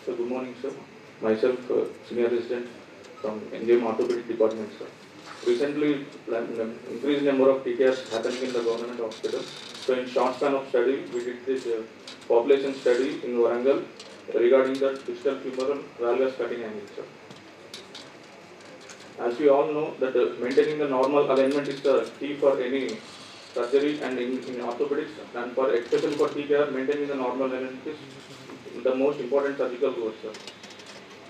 So good morning, sir. Myself, senior resident from NGM Orthopedic Department, sir. Recently, increased number of TKRs happening in the government hospital. So in short span of study, we did this population study in Warangal regarding the distal femoral valgus cutting angle, sir. As we all know that maintaining the normal alignment is the key for any surgery and in orthopedics, and for especially for TKR, maintaining the normal alignment is the most important surgical goal, sir.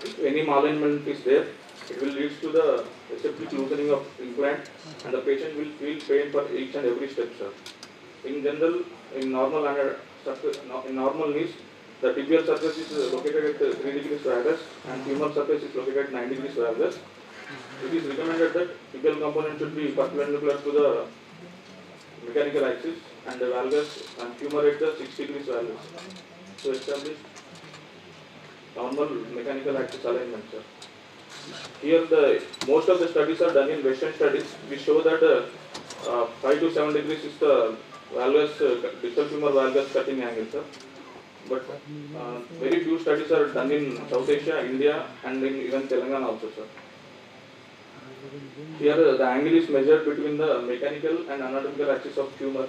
If any malalignment is there, it will lead to the aseptic loosening of implant and the patient will feel pain for each and every step, sir. In general, in normal knees, the tibial surface is located at 3 degrees valgus and femoral surface is located at 9 degrees valgus. It is recommended that tibial component should be perpendicular to the mechanical axis and the valgus and femur at the 6 degrees valgus. So establish normal mechanical axis alignment, sir. Here most of the studies are done in Western studies. We show that 5 to 7 degrees is the valgus, distal femur valgus cutting angle, sir. But very few studies are done in South Asia, India and in even Telangana also, sir. Here the angle is measured between the mechanical and anatomical axis of femur.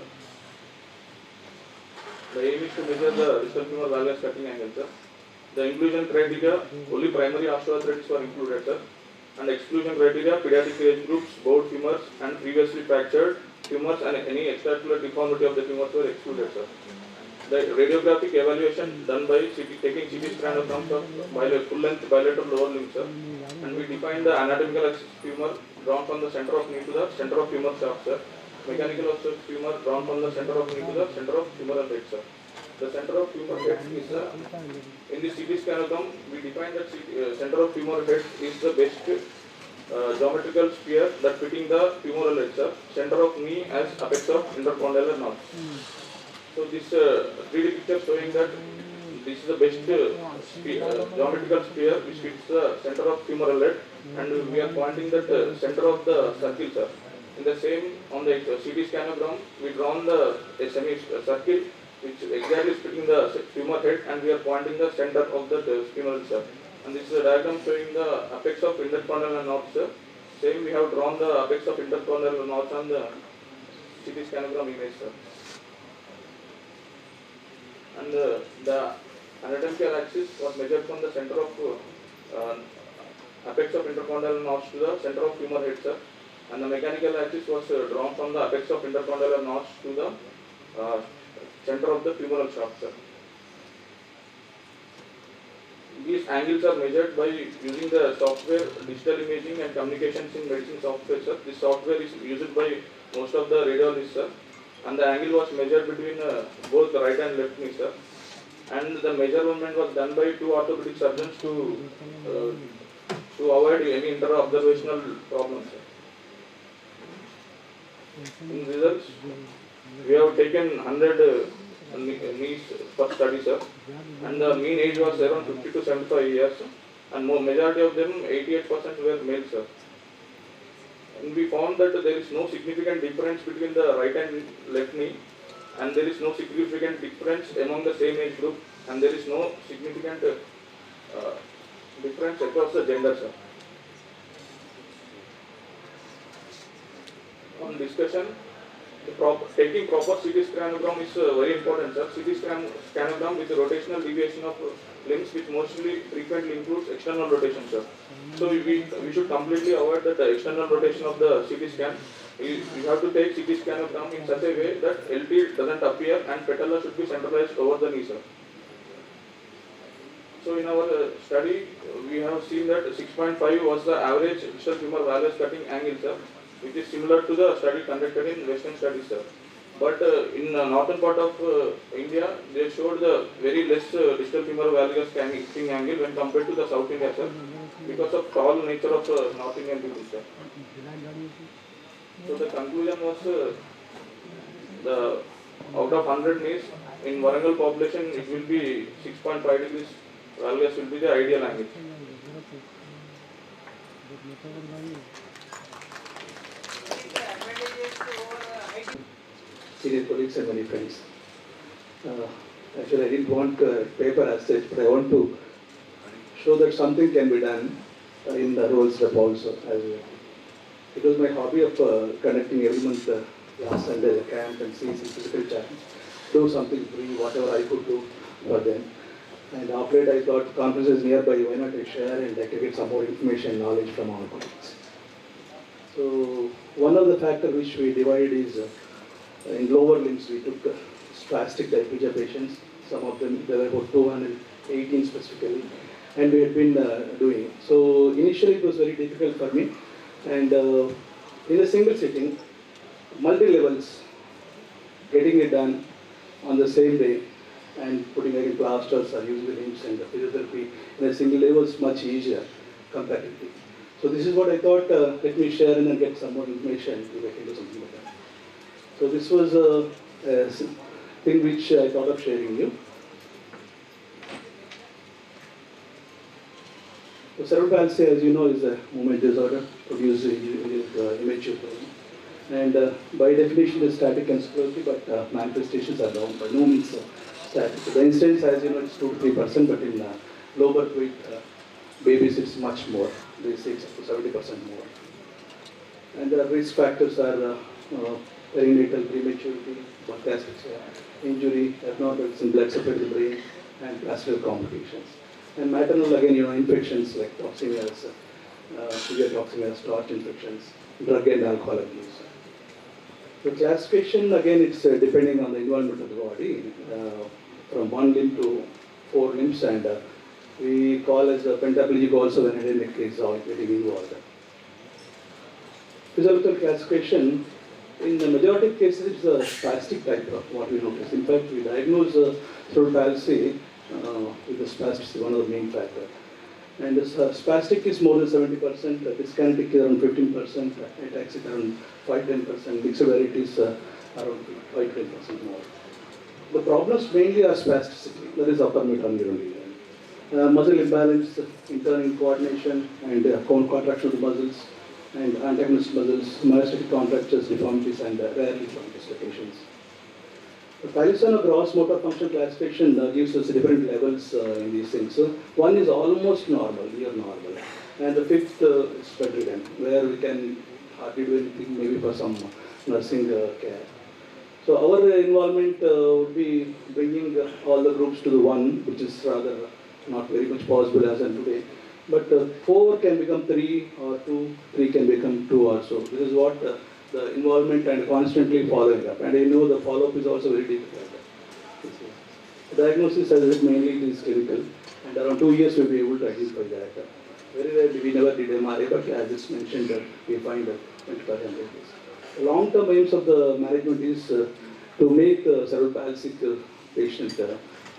The aim is to measure the distal femur valgus cutting angle, sir. The inclusion criteria, only primary osteoarthritis were included, sir. And exclusion criteria, pediatric age groups, bowed femurs and previously fractured femurs and any extraarticular deformity of the femurs were excluded, sir. The radiographic evaluation done by taking CT scanograms of full-length bilateral lower limb, sir. And we define the anatomical axis femur drawn from the center of knee to the center of femur shaft, sir. Mechanical axis femur drawn from the center of knee to the center of femoral head, sir. The center of femur head is in the CT scanogram, we define that center of femur head is the best geometrical sphere that fitting the femoral head, sir. Center of knee as apex of intercondylar nerve. So this 3D picture showing that this is the best geometrical sphere which fits the center of femoral head, and we are pointing that center of the circle, sir. In the same, on the CT scanogram, we drawn the semi-circle which exactly is fitting the femur head, and we are pointing the center of the femoral, sir. And this is a diagram showing the apex of intercondylar nerve, sir. Same, we have drawn the apex of intercondylar nerve on the CT scanogram image, sir. And the anatomical axis was measured from the center of apex of intercondylar nerve to the center of femur head, sir. And the mechanical axis was drawn from the apex of intercondylar nerve to the center of the femoral shaft, sir. These angles are measured by using the software digital imaging and communications in medicine software, sir. This software is used by most of the radiologists, sir. And the angle was measured between both the right and left knee, sir. And the measurement was done by 2 orthopedic surgeons to avoid any inter-observational problems, sir. In results, we have taken 100 knees for study, sir, and the mean age was around 50 to 75 years, and majority of them, 88% were male, sir. And we found that there is no significant difference between the right and left knee, and there is no significant difference among the same age group, and there is no significant difference across the gender, sir. On discussion, taking proper CT scanogram is very important, sir. CT scanogram with rotational deviation of limbs, which mostly frequently includes external rotation, sir. So we should completely avoid that the external rotation of the CT scan. You have to take CT scanogram in such a way that LT doesn't appear and patella should be centralized over the knee, sir. So in our study, we have seen that 6.5 was the average distal femur valgus cutting angle, sir, which is similar to the study conducted in Western studies, sir. But in the northern part of India, they showed the very less distal femur valgus cutting angle when compared to the South India, sir, because of tall nature of North Indian people, sir. So the conclusion was out of 100 knees in Warangal population, it will be 6.5 degrees valgus will be the ideal angle. Senior colleagues and many friends. Actually, I didn't want paper as such, but I want to show that something can be done in the rural step also. As it was my hobby of conducting every month last Sunday the camp and see some physical challenge, do something free, whatever I could do for them. And after that I thought conference is nearby, why not I share and I can get some more information and knowledge from our colleagues. So one of the factors which we divided is in lower limbs we took spastic diplegia patients. Some of them, there were about 218 specifically, and we had been doing it. So initially it was very difficult for me, and in a single sitting, multi-levels, getting it done on the same day, and putting again plasters or using the limbs and the physiotherapy in a single day was much easier comparatively. So this is what I thought, let me share and then get some more information if I can do something like that. So this was a thing which I thought of sharing you. So cerebral palsy, as you know, is a movement disorder produced immature brain. And by definition is static and sclerotic, but manifestations are down, by no means static. So the incidence, as you know, is 2 to 3%, but in low birth weight babies it's much more. They say it's up to 70% more. And the risk factors are perinatal prematurity, birth asphyxia, injury, abnormalities in blood supply to the brain, and vascular complications. And maternal, again, infections like toxemias, severe toxemias, torch infections, drug and alcohol abuse. The classification, again, it's depending on the involvement of the body, from 1 limb to 4 limbs, and we call as a pentaplegic also when head and neck is all getting involved. Physiological classification, in the majority of cases, it's a spastic type of what we notice. In fact, we diagnose cerebral palsy with the spasticity, one of the main factors. And this spastic is more than 70%, dyskinetic is around 15%, ataxic around 5-10%, mixed varieties around 5-10% more. The problems mainly are spasticity, that is upper mid-neural muscle imbalance, internal coordination, and contraction of the muscles, and antagonist muscles, myostatic contractures, deformities, and rarely from dislocations. The Palissano gross motor function classification gives us different levels in these things. So one is almost normal, near normal, and the fifth is bedridden, where we can hardly do anything, maybe for some nursing care. So our involvement would be bringing all the groups to the one, which is rather not very much possible as in today. But 4 can become 3, or 2, 3 can become 2 also. This is what the involvement and constantly following up. And I know the follow-up is also very difficult. The diagnosis, as it mainly is clinical, and around 2 years we'll be able to identify that. Very rarely we never did MRI, but as it's mentioned, we find 20% The long-term aims of the management is to make the cerebral palsy patient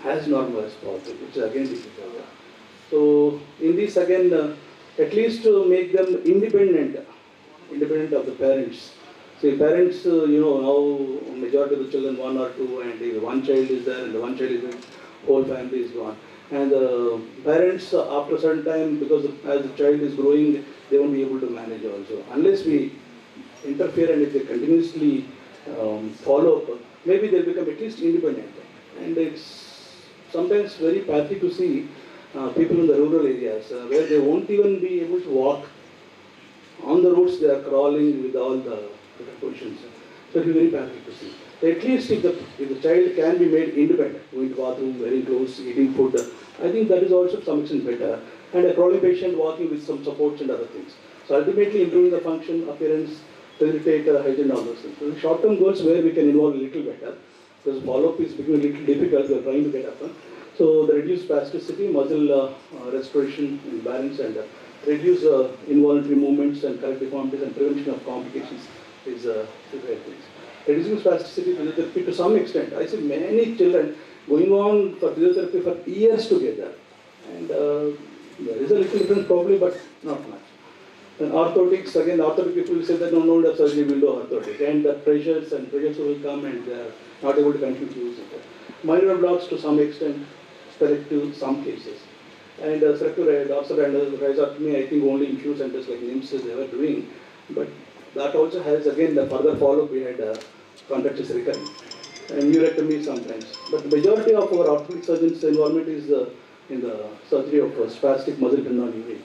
as normal as possible, which is again difficult. So in this again, at least to make them independent of the parents. See, parents, now majority of the children 1 or 2, and if one child is there and the one child is there, whole family is gone. And the parents, after a certain time, because as the child is growing, they won't be able to manage also. Unless we interfere and if they continuously follow up, maybe they'll become at least independent. And it's sometimes very pathetic to see people in the rural areas where they won't even be able to walk. On the roads they are crawling with all the positions. So it will be very pathetic to see. So at least if the child can be made independent, going to the bathroom, very close, eating food, I think that is also to some extent better. And a crawling patient walking with some supports and other things. So ultimately improving the function, appearance, facilitate hygiene, all those things. So the short-term goals where we can involve a little better, because follow-up is becoming a little difficult, we are trying to get up. So the reduced spasticity, muscle restoration and balance, and reduce involuntary movements and correct deformities and prevention of complications is the great things. Reducing spasticity physiotherapy to some extent. I see many children going on for physiotherapy for years together. And there is a little difference probably, but not much. And orthotics, again, orthotic people will say that no need of surgery, will do orthotic. And the pressures will come and they are not able to continue to use it. Minor blocks to some extent, selective some cases. And selective dorsal rhizotomy, I think only in few centers like NIMS they were doing. But that also has, again, the further follow-up, we had contractures recurring. And neurectomy sometimes. But the majority of our orthopedic surgeons' involvement is in the surgery of spastic muscle tendon unit.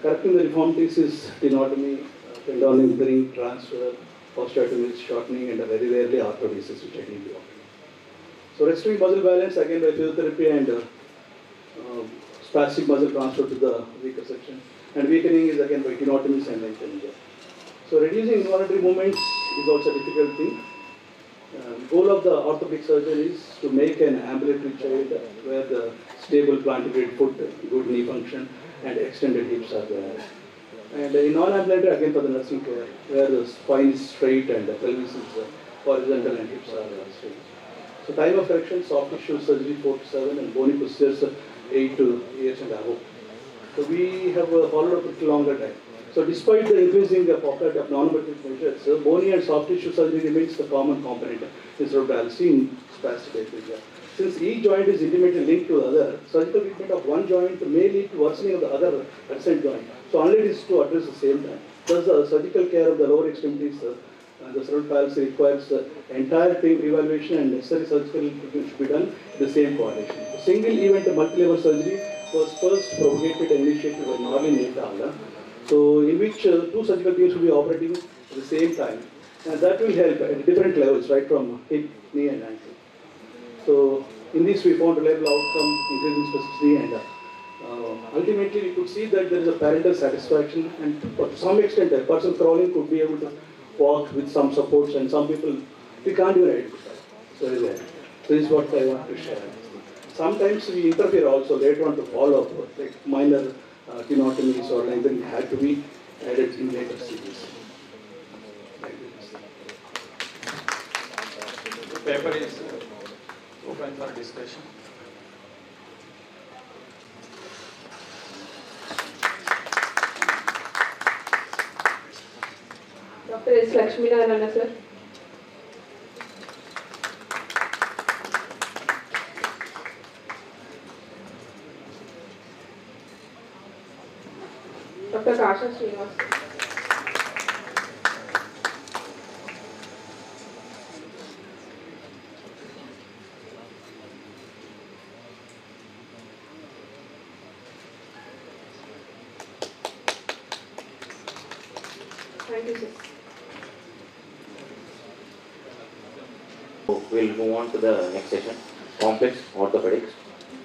Correcting the deformities, tenotomy, tendon injury, transfer, osteotomy, shortening, and very rarely arthrodesis, which I need to. So restoring muscle balance again by physiotherapy and spastic muscle transfer to the weaker section, and weakening is again by tenotomies and lengthening. So reducing involuntary movements is also a difficult thing. Goal of the orthopedic surgeon is to make an ambulatory child where the stable planted foot, good knee function, and extended hips are there. And in non-ambulatory, again for the nursing care, where the spine is straight and the pelvis is horizontal and hips are straight. So time of correction, soft tissue surgery 4 to 7 and bony procedures 8 to years and above. So we have followed up with longer time. So despite the increasing popularity of non-operative measures, bony and soft tissue surgery remains the common component instead of dialysis in spastic dysplasia. Since each joint is intimately linked to the other, surgical treatment of one joint may lead to worsening of the other adjacent joint. So only it is to address the same time. Thus the surgical care of the lower extremities, the cerebral palsy requires entire team evaluation and necessary surgical treatment should be done in the same coordination. The single event multi-level surgery was first propagated and initiated by Norlin et al. So in which two surgical teams will be operating at the same time, and that will help at different levels, right from hip, knee, and ankle. So in this we found reliable outcome, increasing specificity, and ultimately we could see that there is a parental satisfaction, and to some extent a person crawling could be able to walk with some supports, and some people we can't even identify. So this is what I want to share. Sometimes we interfere also later on to follow up, like minor tenotomies or anything had to be added in later stages. The paper is open for discussion. Dr. S. Lakshmi Narayana, sir. Dr. Kasha Srinivas. Thank you, sir. We'll move on to the next session, complex orthopedics.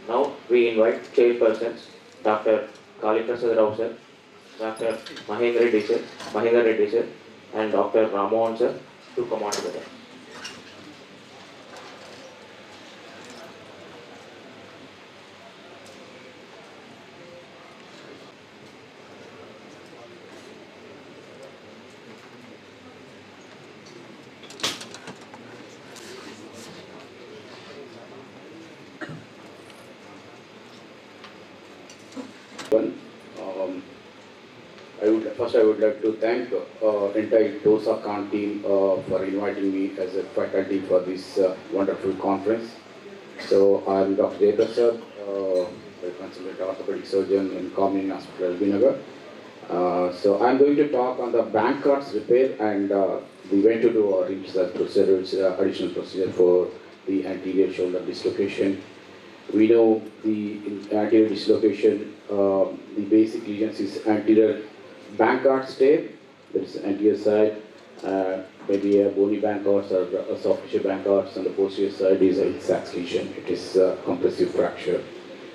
Now we invite chairpersons, Dr. Kali Prasad Rao sir, Dr. Mahendra Reddy sir, and Dr. Ramohan sir to come on together. I would like to thank entire TOSACON team for inviting me as a faculty for this wonderful conference. So I'm Dr. Jayprasad, a consultant orthopedic surgeon in Common Hospital, Vinagar. So I'm going to talk on the Bankart's repair and the when to do or research procedure, which is additional procedure for the anterior shoulder dislocation. We know the anterior dislocation, the basic lesions is anterior Bankart's tear, that is anterior side, maybe a bony Bankart's or a soft tissue Bankart's, and the posterior side is a sax lesion. It is a compressive fracture.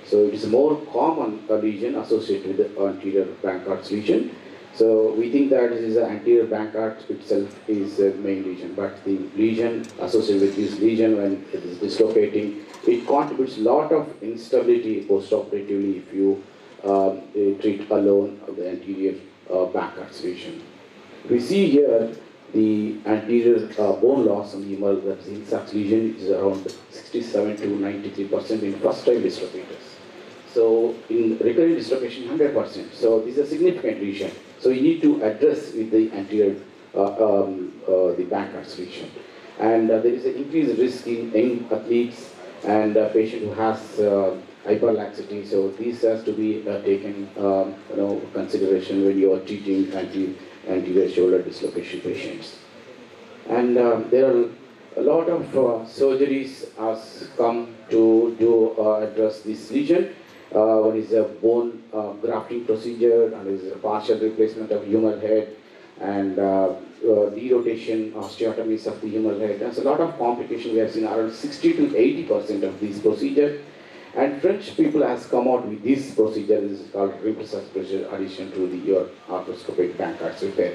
So it is a more common lesion associated with the anterior Bankart's lesion. So we think that this is an anterior Bankart itself is a main lesion, but the lesion associated with this lesion when it is dislocating, it contributes a lot of instability post-operatively if you treat alone of the anterior Bankart's lesion. We see here the anterior bone loss on the humeral, that is sax lesion, is around 67 to 93% in first-time dislocators. So in recurrent dislocation, 100%. So this is a significant lesion. So you need to address with the anterior, the Bankart's lesion. And there is an increased risk in young athletes and a patient who has hyperlaxity. So this has to be taken, consideration when you are treating anterior shoulder dislocation patients. And there are A lot of surgeries has come to address this lesion. One is a bone grafting procedure, and is a partial replacement of humeral head, and derotation, osteotomies of the humeral head. There's a lot of complication. We have seen around 60 to 80% of these procedures. And French people has come out with this procedure. This is called reprocess procedure addition to the your arthroscopic Bankart repair.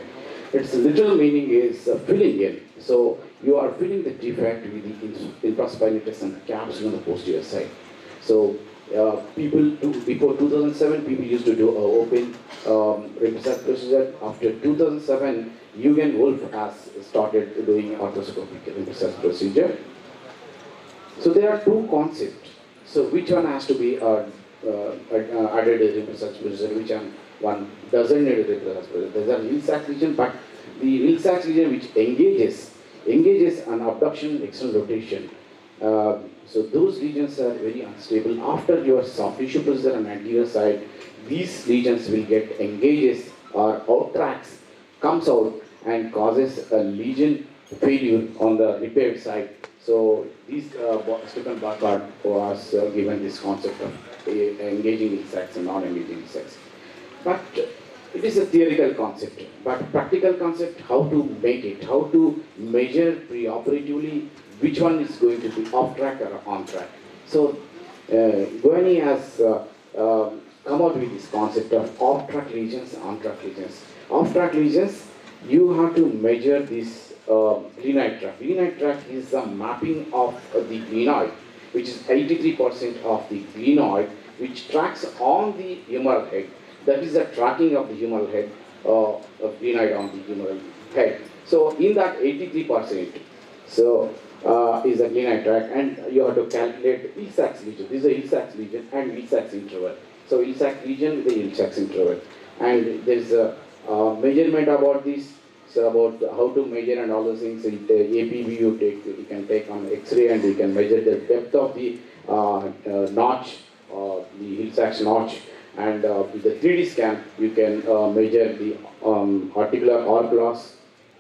Its literal meaning is filling in. So you are filling the defect with the infraspinatus and capsule on the posterior side. So before 2007, people used to do an open reprocess procedure. After 2007, Eugen Wolf has started doing arthroscopic reprocess procedure. So there are two concepts. So which one has to be added a reprocess procedure, which one doesn't need a reprocess procedure. There's a Hill-Sachs lesion, but the Hill-Sachs lesion which engages an abduction external rotation. So those lesions are very unstable. After your soft tissue procedure on anterior side, these lesions will get engages or outtracts, comes out and causes a lesion failure on the repaired side. So Stephen Barkard was given this concept of engaging Hill-Sachs and non-engaging Hill-Sachs. But it is a theoretical concept, but practical concept, how to make it, how to measure preoperatively which one is going to be off track or on track. So Guani has come out with this concept of off track lesions, on track lesions. Off track lesions, you have to measure this glenoid tract. Glenoid tract is the mapping of the glenoid, which is 83% of the glenoid, which tracks on the humeral head. That is the tracking of the humeral head, of glenoid on the humeral head. So in that 83%, is a glenoid tract, and you have to calculate Hill-Sachs lesion. This is a Hill-Sachs lesion and Hill-Sachs interval. So Hill-Sachs lesion with the Hill-Sachs interval, and there is a measurement about this. So about how to measure and all those things. APB you can take on X-ray, and you can measure the depth of the notch, the Hill-Sachs notch, and with the 3D scan you can measure the articular arc loss,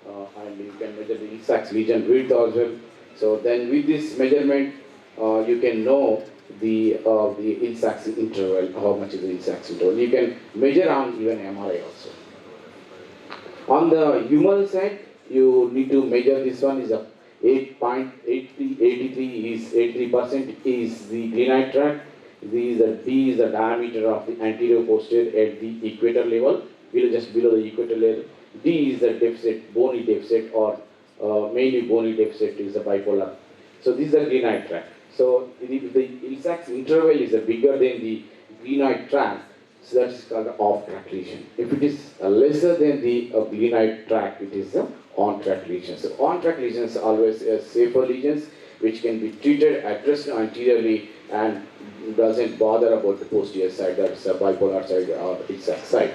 and you can measure the Hill-Sachs lesion width as well. So then with this measurement you can know the Hill-Sachs interval, how much is the Hill-Sachs interval. You can measure on even MRI also. On the humeral side, you need to measure this one is a 83% is the glenoid tract. D is the diameter of the anterior posterior at the equator level, just below the equator level. D is the deficit, bony deficit, or mainly bony deficit is the bipolar. So this is the glenoid tract. So if the Hill-Sachs interval is bigger than the glenoid tract, so that is called the off-track lesion. If it is lesser than the glenoid tract, it is the on-track lesion. So on-track lesions are always safer lesions which can be treated, addressed anteriorly, and doesn't bother about the posterior side, that is a bipolar side or Hill-Sachs side.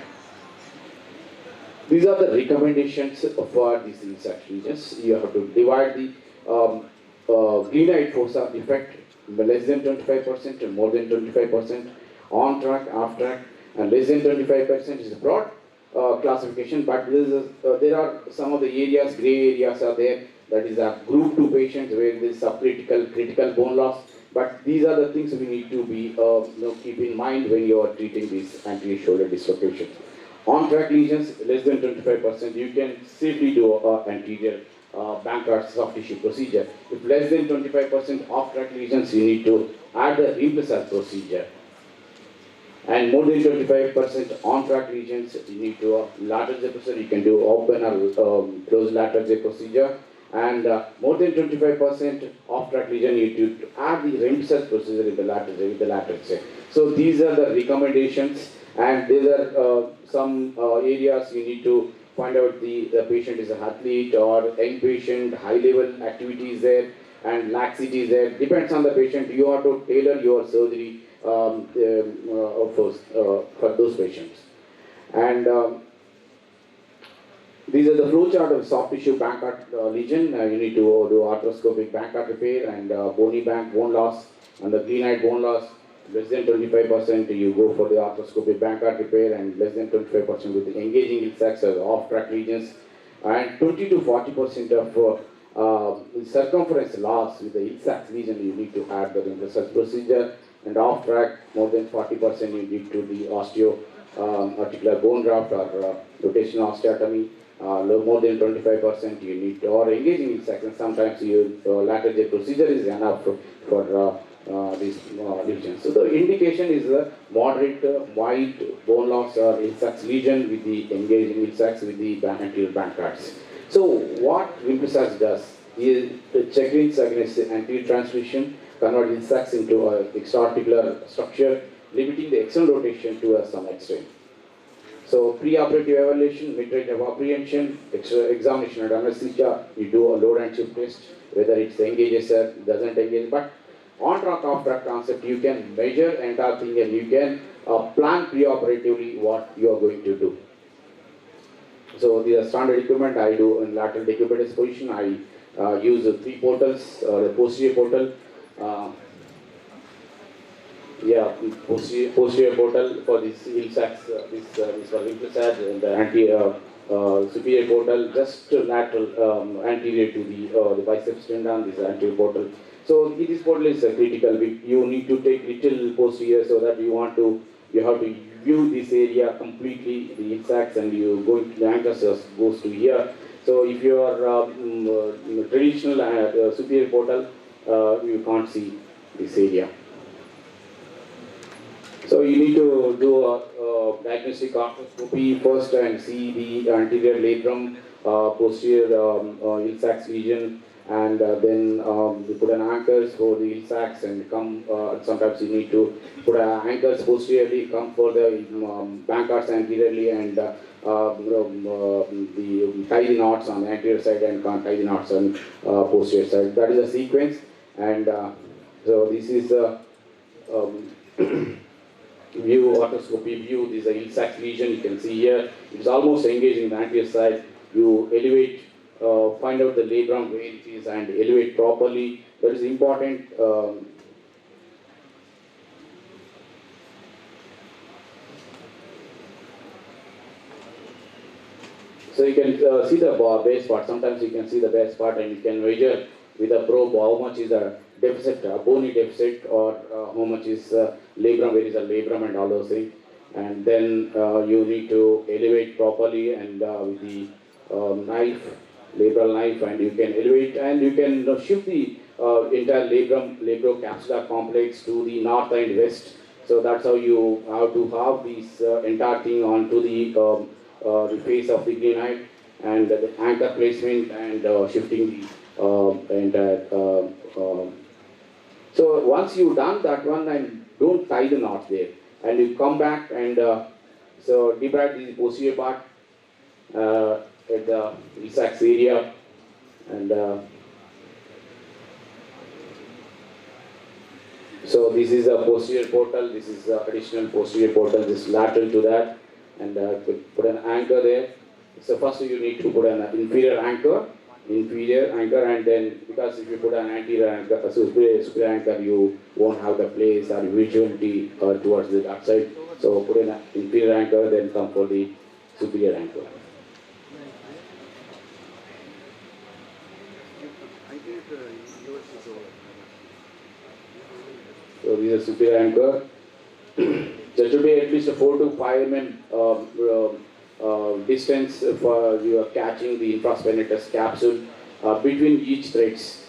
These are the recommendations for these Hill-Sachs lesions. You have to divide the glenoid fossa defect less than 25% and more than 25%, on track, off track, and less than 25% is a broad classification, but there are some of the areas, gray areas are there, that is a group 2 patients where there is subcritical, critical bone loss, but these are the things we need to be keep in mind when you are treating these anterior shoulder dislocations. On track lesions, less than 25%, you can safely do anterior Bankart soft tissue procedure. If less than 25% off track lesions, you need to add the reprocess procedure. And more than 25% on-track lesions, you need to lateral J procedure, you can do open or closed lateral J procedure. And more than 25% off-track lesion, you need to add the reprocess procedure in the lateral J, So these are the recommendations, and there are some areas you need to find out the patient is an athlete or young patient, high-level activity is there, and laxity is there. Depends on the patient. You have to tailor your surgery for those patients. And these are the flow chart of soft tissue Bankart lesion. You need to do arthroscopic Bankart repair and bony bone loss and the glenoid bone loss. Less than 25% you go for the arthroscopic Bankart repair, and less than 25% with the engaging Hill-Sachs or off-track lesions, and 20 to 40% of the circumference loss with the exact lesion, you need to add the research procedure, and off track more than 40% you need to the articular bone graft or rotational osteotomy. More than 25% you need to, or engaging in section. Sometimes you lateral J procedure is enough for these lesions. So the indication is a moderate wide bone loss or insect lesion with the engaging insects with the anterior bancards. So what Rimpressage does is the checkings against the anterior transmission, convert insects into a extraarticular structure, limiting the external rotation to some extent. So pre-operative evaluation, mid-range of apprehension, examination and anesthesia, you do a load and shift test, whether it engages or doesn't engage. But on track, off track concept, you can measure entire thing and you can plan pre-operatively what you are going to do. So the standard equipment I do in lateral decubitus position, I use 3 portals, the posterior portal, posterior portal for this heel sacks, this was Rimpressage, and the superior portal just lateral anterior to the biceps tendon, this anterior portal. So this portal is critical. You need to take little posterior so that you have to view this area completely, the insects, and you going to the anchors goes to here. So if you are traditional superior portal, you can't see this area. So you need to do a diagnostic arthroscopy first and see the anterior labrum, posterior insects lesion, and then you put an anchors for the insects and come. Sometimes you need to put anchors posteriorly, come for the bancards anteriorly, and tie the knots on the anterior side and can't tie the knots on posterior side. That is a sequence, and so this is a view, arthroscopy view. This is a insect lesion. You can see here it's almost engaging the anterior side. You elevate, find out the labrum where it is and elevate properly. That is important. So you can see the base part. Sometimes you can see the base part and you can measure with a probe how much is the deficit, bony deficit, or how much is labrum, where is the labrum, and all those things. And then you need to elevate properly and with the knife, labral knife, and you can elevate and you can shift the entire labrocapsular complex to the north and west. So that's how you have to have this entire thing onto the face of the grenade, and the anchor placement and shifting the entire. So once you've done that one, and don't tie the knot there, and you come back and so debride the posterior part at the insects area, and so this is a posterior portal, this is additional posterior portal, this is lateral to that, and put an anchor there. So first you need to put an inferior anchor, and then because if you put an anterior anchor, superior anchor, you won't have the place or visuality towards the outside. So put an inferior anchor, then come for the superior anchor. So this is a superior anchor. There should be at least a 4 to 5 mm distance for you are catching the infraspinatus capsule between each threads.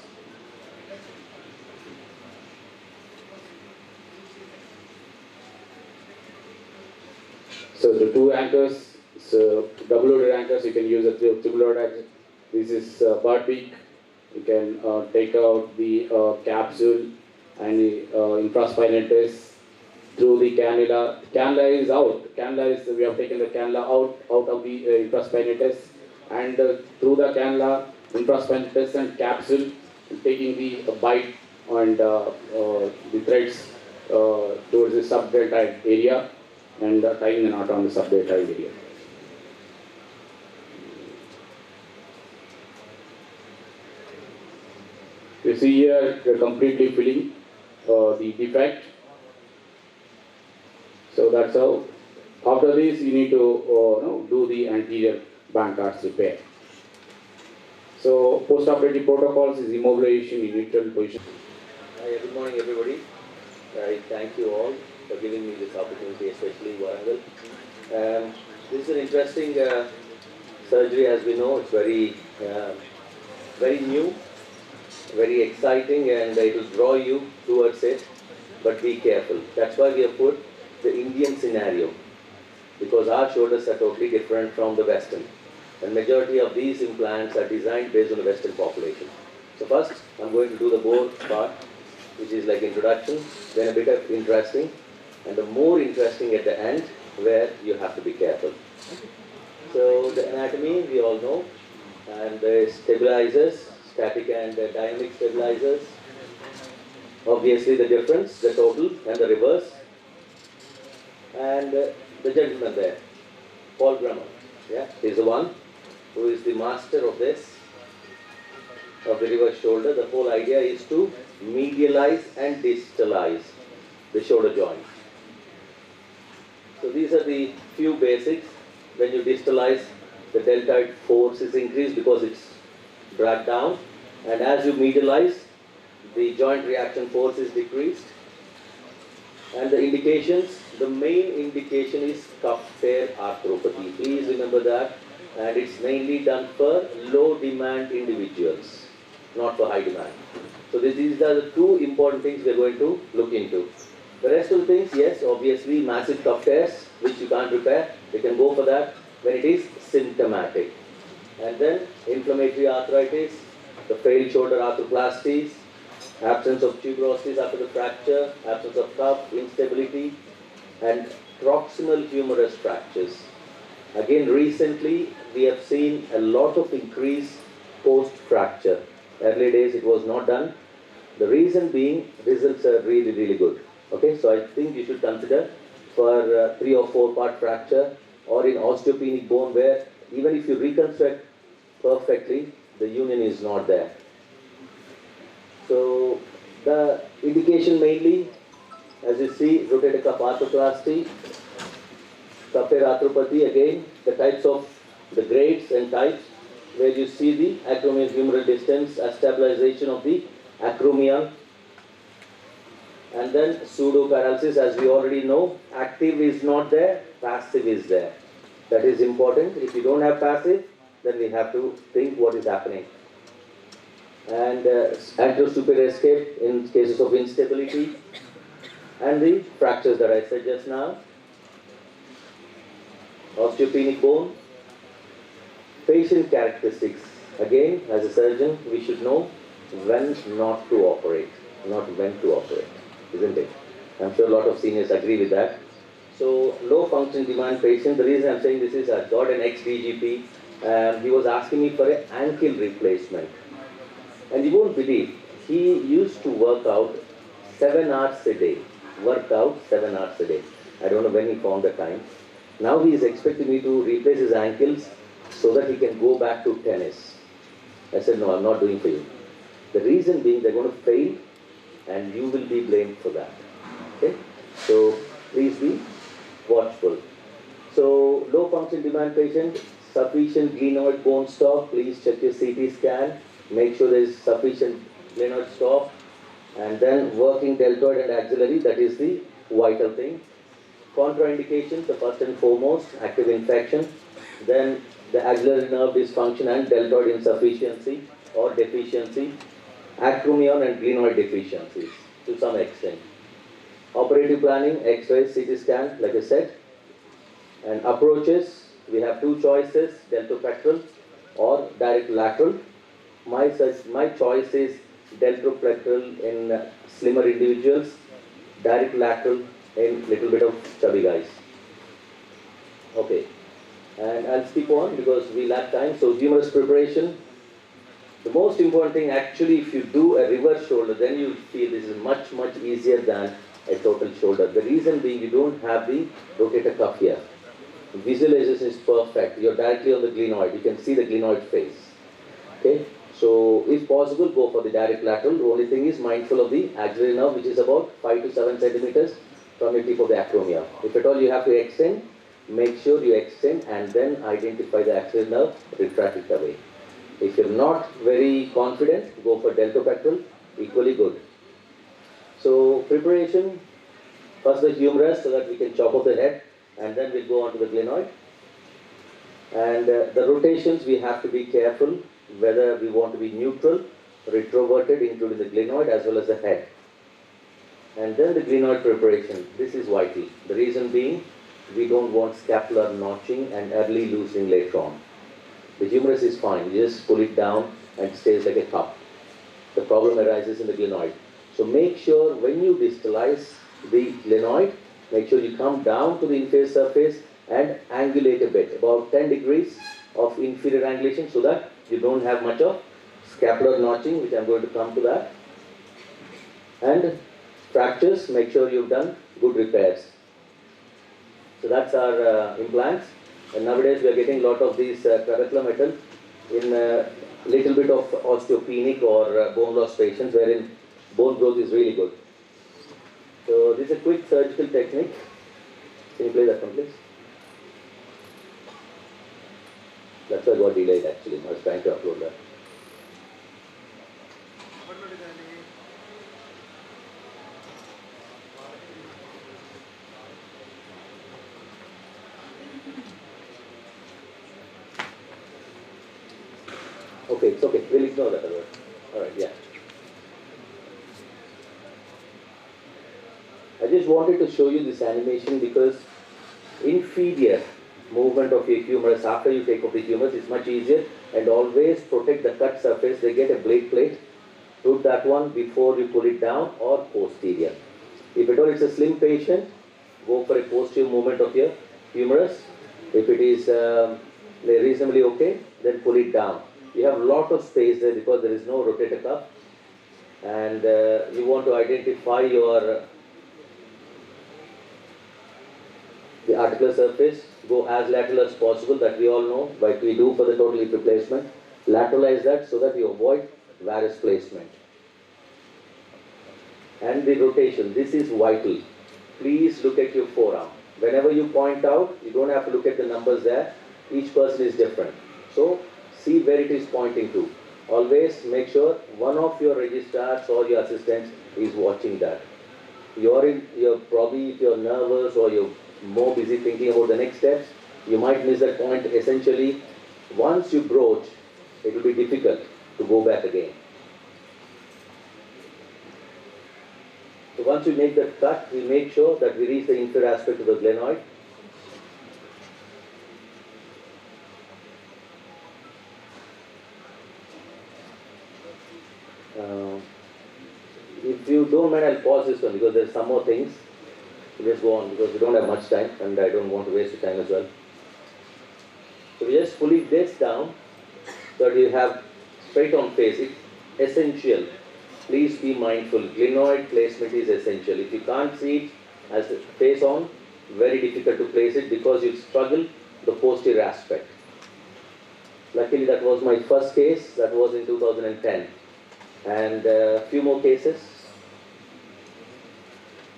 So the 2 anchors, so double-loaded anchors, you can use a triple-loaded anchor. This is bird beak. You can take out the capsule and the infraspinatus through the cannula. Cannula is out. We have taken the cannula out of the infraspinatus, and through the cannula, infraspinatus and capsule, taking the bite and the threads towards the subdeltoid area, and tying the knot on the subdeltoid area. You see here, you're completely filling the defect. So that's how. After this, you need to do the anterior bancards repair. So post-operative protocols is immobilization in neutral position. Hi, good morning, everybody. I thank you all for giving me this opportunity, especially Warangal. This is an interesting surgery, as we know. It's very new, very exciting, and it will draw you towards it. But be careful. That's why we have put the Indian scenario, because our shoulders are totally different from the Western. And majority of these implants are designed based on the Western population. So first, I'm going to do the bore part, which is like introduction, then a bit of interesting, and the more interesting at the end, where you have to be careful. So the anatomy, we all know, and the stabilizers, static and dynamic stabilizers. Obviously the difference, the total and the reverse. And the gentleman there, Paul Grummer, yeah, he's the one who is the master of this, of the reverse shoulder. The whole idea is to medialize and distalize the shoulder joint. So these are the few basics. When you distalize, the deltoid force is increased because it's dragged down, and as you medialize, the joint reaction force is decreased. And the indications, the main indication is cuff tear arthropathy. Please remember that. And it's mainly done for low demand individuals, not for high demand. So these are the two important things we're going to look into. The rest of the things, yes, obviously massive cuff tears, which you can't repair. You can go for that when it is symptomatic. And then inflammatory arthritis, the failed shoulder arthroplasties, absence of tuberosities after the fracture, absence of cuff, instability, and proximal humerus fractures. Again, recently we have seen a lot of increase post-fracture. Early days it was not done. The reason being, results are really, really good. Okay, so I think you should consider for 3 or 4 part fracture, or in osteopenic bone, where even if you reconstruct perfectly, the union is not there. So the indication mainly, as you see, rotator cuff arthroplasty, cuff tear arthropathy, again, the types of the grades and types, where you see the acromion humeral distance, a stabilization of the acromion, and then pseudo-paralysis, as we already know, active is not there, passive is there. That is important. If you don't have passive, then we have to think what is happening. And anterior-superior escape in cases of instability, and the fractures that I said just now. Osteopenic bone. Patient characteristics. Again, as a surgeon, we should know when not to operate, not when to operate, isn't it? I'm sure a lot of seniors agree with that. So, low function demand patient, the reason I'm saying this is I got an ex-DGP, and he was asking me for an ankle replacement. And you won't believe, he used to work out 7 hours a day. Work out 7 hours a day. I don't know when he found the time. Now he is expecting me to replace his ankles so that he can go back to tennis. I said, no, I'm not doing for you. The reason being, they're going to fail and you will be blamed for that. Okay? So, please be watchful. So, low function demand patient, sufficient glenoid bone stock. Please check your CT scan. Make sure there is sufficient glenoid stock. And then working deltoid and axillary, that is the vital thing. Contraindications, the first and foremost, active infection. Then the axillary nerve dysfunction and deltoid insufficiency or deficiency. Acromion and glenoid deficiencies to some extent. Operative planning, X-ray, CT scan, like I said. And approaches, we have 2 choices, deltopectoral or direct lateral. My choice is deltopectoral in slimmer individuals, direct lateral in little bit of chubby guys. Okay, and I'll skip on because we lack time. So humerus preparation. The most important thing, actually, if you do a reverse shoulder, then you feel this is much, much easier than a total shoulder. The reason being, you don't have the rotator cuff here. Visualization is perfect. You're directly on the glenoid. You can see the glenoid face. Okay, so if possible, go for the direct lateral. The only thing is mindful of the axillary nerve, which is about 5 to 7 centimeters from the tip of the acromia. If at all you have to extend, make sure you extend and then identify the axillary nerve, retract it away. If you're not very confident, go for deltopectoral, equally good. So preparation, first the humerus so that we can chop off the head, and then we'll go on to the glenoid. And the rotations, we have to be careful whether we want to be neutral, retroverted, including the glenoid as well as the head. And then the glenoid preparation, this is vital. The reason being, we don't want scapular notching and early loosening later on. The humerus is fine, you just pull it down and it stays like a cup. The problem arises in the glenoid. So make sure when you distalize the glenoid, make sure you come down to the inferior surface and angulate a bit, about 10 degrees of inferior angulation so that you don't have much of scapular notching, which I'm going to come to that. And fractures, make sure you've done good repairs. So that's our implants. And nowadays we are getting a lot of these trabecular metal in a little bit of osteopenic or bone loss patients wherein bone growth is really good. So this is a quick surgical technique. Can you play that one, please? That's why I got delayed actually. I was trying to upload that. Okay, it's okay. We'll ignore that otherwise. Alright, yeah. I just wanted to show you this animation because inferior movement of your humerus after you take off the humerus is much easier, and always protect the cut surface. They get a blade plate. Put that one before you pull it down or posterior. If at all it's a slim patient, go for a posterior movement of your humerus. If it is reasonably okay, then pull it down. You have a lot of space there because there is no rotator cuff, and you want to identify your the articular surface. Go as lateral as possible, that we all know, like we do for the total hip replacement. Lateralize that so that you avoid varus placement. And the rotation, this is vital. Please look at your forearm. Whenever you point out, you don't have to look at the numbers there. Each person is different. So see where it is pointing to. Always make sure one of your registrars or your assistants is watching that. You're probably, if you're nervous or you're more busy thinking about the next steps, you might miss that point. Essentially, once you broach, it will be difficult to go back again. So once we make that cut, we make sure that we reach the inferior aspect of the glenoid. If you don't mind, I'll pause this one because there's some more things. Just go on because we don't have much time and I don't want to waste your time as well. So we just pull it this down so that you have straight on face. It's essential. Please be mindful. Glenoid placement is essential. If you can't see it as face on, very difficult to place it because you struggle the posterior aspect. Luckily that was my first case. That was in 2010. And a few more cases.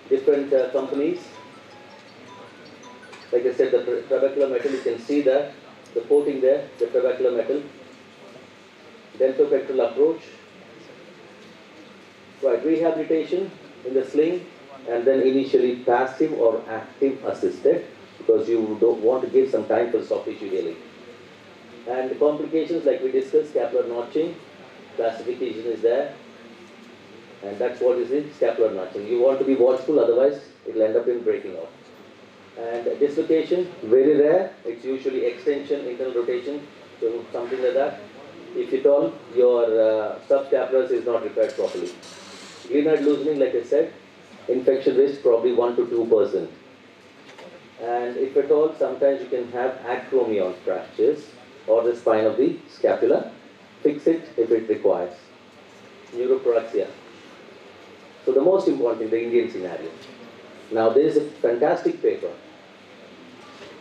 Different companies. Like I said, the trabecular metal, you can see that, the coating there, the trabecular metal. Deltopectoral approach. Right, rehabilitation in the sling, and then initially passive or active assisted, because you don't want to give some time for soft tissue healing. And the complications, like we discussed, scapular notching, classification is there. And that's what is in scapular notching. You want to be watchful, otherwise it will end up in breaking off. And dislocation, very rare. It's usually extension, internal rotation, so something like that. If at all your subscapulars is not repaired properly. Glenoid loosening, like I said, infection risk probably 1 to 2%. And if at all, sometimes you can have acromion fractures or the spine of the scapula. Fix it if it requires. Neuropraxia. So the most important thing, the Indian scenario. Now there is a fantastic paper,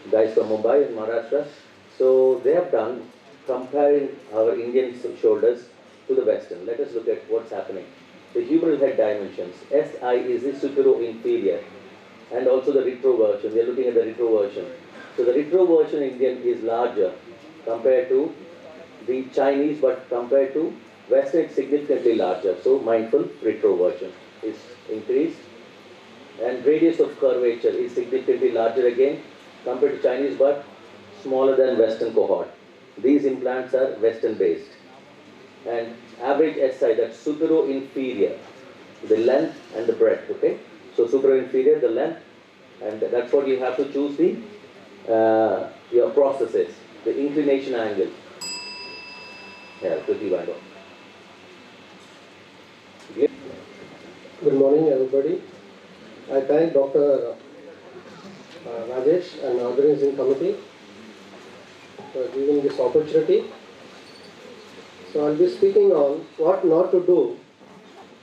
guys from Mumbai and Maharashtra. So they have done comparing our Indian shoulders to the Western. Let us look at what's happening. The humeral head dimensions. SI is the supero-inferior, and also the retroversion. We are looking at the retroversion. So the retroversion Indian is larger compared to the Chinese, but compared to Western, it's significantly larger. So mindful retroversion is increased. And radius of curvature is significantly larger again compared to Chinese, but smaller than Western cohort. These implants are Western based. And average SI, that's superior inferior, the length and the breadth, okay? So superior inferior, the length, and that's what you have to choose the your processes, the inclination angle. Yeah, quickly wind up. Good morning, everybody. I thank Dr. Rajesh and the organizing committee for giving this opportunity. So I'll be speaking on what not to do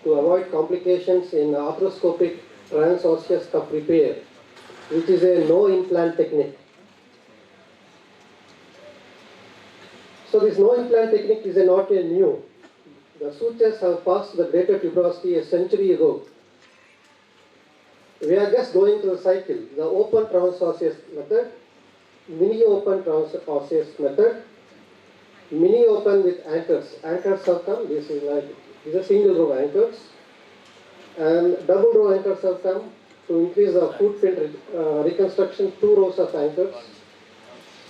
to avoid complications in arthroscopic transosseous cup repair, which is a no implant technique. So this no implant technique is not a new. The sutures have passed the greater tuberosity a century ago. We are just going through the cycle. The open transosseous method, mini open transosseous method, mini open with anchors. Anchors have come. This is a single row anchors, and double row anchors have come to increase the footprint reconstruction. 2 rows of anchors.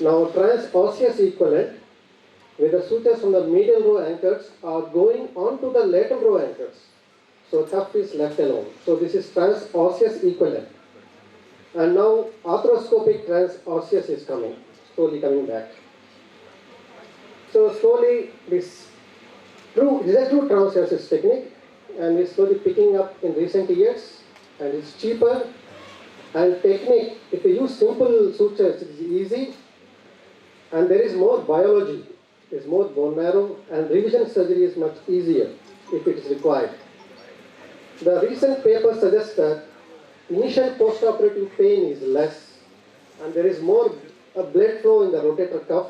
Now transosseous equivalent, where the sutures from the medial row anchors are going onto the lateral row anchors. So cuff is left alone. So this is transosseous equivalent. And now arthroscopic transosseous is coming, slowly coming back. So slowly this is a true transosseous technique, and is slowly picking up in recent years, and it's cheaper. And technique, if you use simple sutures, it is easy, and there is more biology. There is more bone marrow, and revision surgery is much easier if it is required. The recent paper suggests that initial postoperative pain is less, and there is more blood flow in the rotator cuff,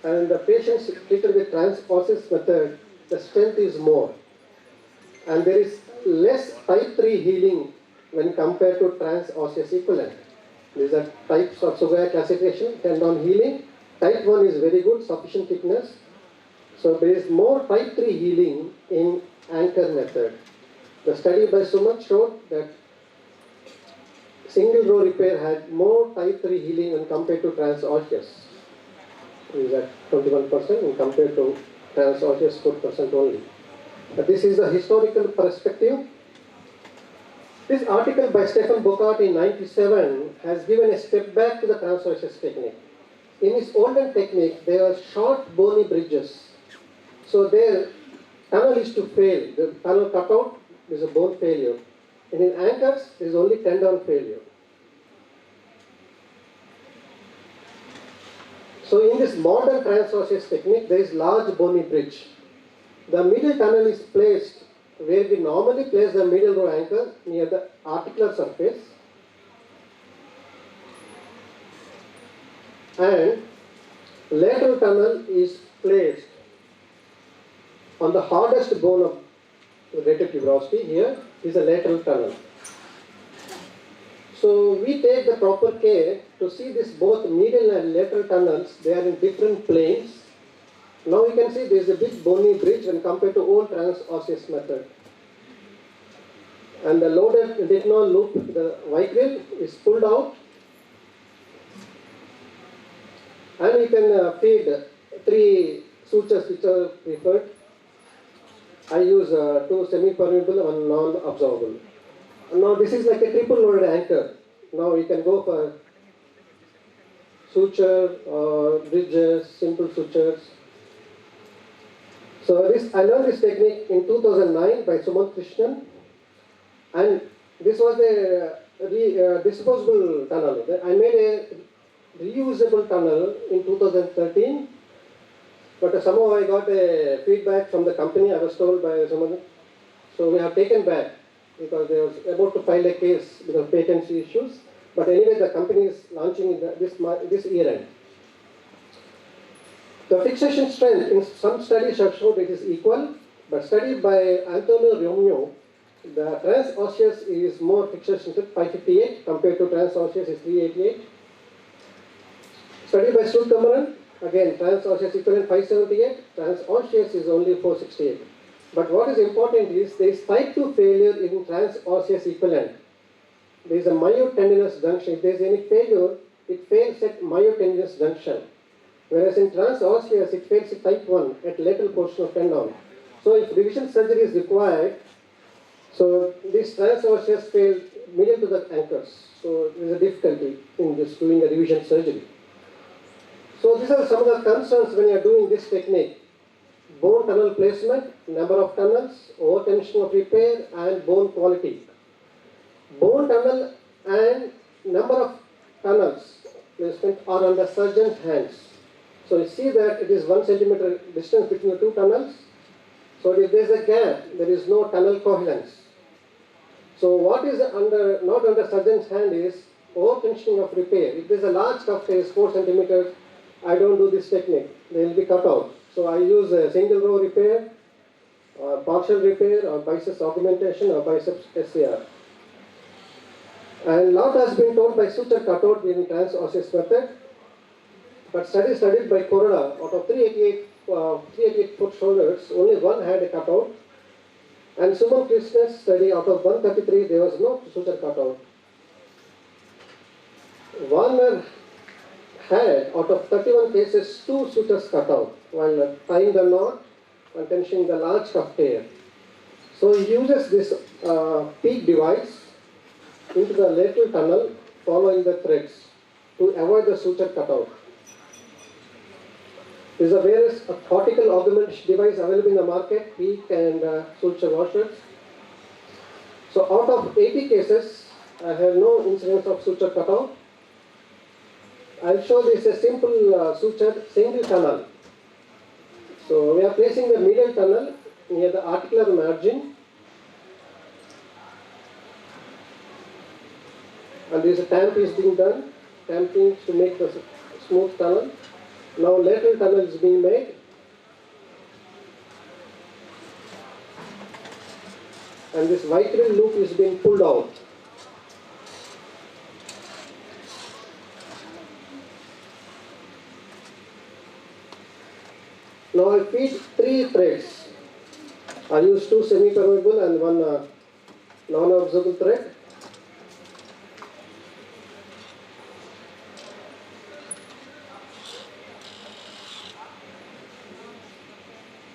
and the patients treated with transosseous method, the strength is more, and there is less type 3 healing when compared to transosseous equivalent. These are types of Sugaya classification, tendon healing. Type 1 is very good, sufficient thickness. So there is more type 3 healing in anchor method. The study by Suman showed that single row repair had more type 3 healing when compared to transosseous. Is at 21% and compared to transosseous 4% only. But this is a historical perspective. This article by Stephen Bocart in 1997 has given a step back to the transosseous technique. In his olden technique, there are short bony bridges. So their tunnel is to fail. The tunnel cut out, there is a bone failure. And in anchors, there is only tendon failure. So in this modern transosseous technique, there is large bony bridge. The middle tunnel is placed where we normally place the middle row anchor near the articular surface. And lateral tunnel is placed on the hardest bone of the greater tuberosity. Here is a lateral tunnel. So we take the proper care to see this both medial and lateral tunnels. They are in different planes. Now you can see there is a big bony bridge when compared to old transosseous method. And the loaded retinal loop, the vicryl is pulled out. And you can feed 3 sutures which are preferred. I use 2 semi-permeable and 1 non-absorbable. Now this is like a triple loaded anchor. Now you can go for suture or bridges, simple sutures. So I learned this technique in 2009 by Sumant Krishnan, and this was a disposable tunnel. I made a reusable tunnel in 2013, but somehow I got a feedback from the company. I was told by someone, so we have taken back because they was about to file a case because of patency issues. But anyway, the company is launching this year end. The fixation strength in some studies have shown it is equal, but study by Antonio Romeo, the transosseous is more fixation strength 558 compared to transosseous is 388. Study by Sultamaran, Again, trans-osseous equivalent 578, trans-osseous is only 468. But what is important is there is type 2 failure in trans-osseous equivalent. There is a myotendinous junction. If there is any failure, it fails at myotendinous junction. Whereas in trans-osseous, it fails at type 1 at lateral portion of tendon. So if revision surgery is required, so this trans-osseous fail medial to the anchors. So there is a difficulty in just doing a revision surgery. So these are some of the concerns when you are doing this technique. Bone tunnel placement, number of tunnels, overtension of repair, and bone quality. Bone tunnel and number of tunnels placement are under surgeon's hands. So you see that it is 1 centimeter distance between the two tunnels. So if there is a gap, there is no tunnel coherence. So what is not under surgeon's hand is overtensioning of repair. If there is a large cuff that is 4 centimeters, I don't do this technique. They will be cut out. So I use a single row repair, or partial repair, or biceps augmentation, or biceps SCR. And lot has been told by suture cutout in trans-osseous method. But studies studied by Corona, out of 388 foot shoulders, only one had a cutout. And Suman Krishna's study, out of 133, there was no suture cutout. Warner had, out of 31 cases, 2 sutures cut out while tying the knot and tensioning the large cuff tear. So he uses this peak device into the lateral tunnel following the threads to avoid the suture cutout. There is a various cortical augmentation device available in the market, peak and suture washers. So out of 80 cases, I have no incidence of suture cutout. I'll show this a simple suture single tunnel. So we are placing the medial tunnel near the articular margin. And this tamp is being done, tamping to make the smooth tunnel. Now lateral tunnel is being made. And this vitral loop is being pulled out. Now I feed 3 threads. I use 2 semi-permeable and 1 non-absorbable thread.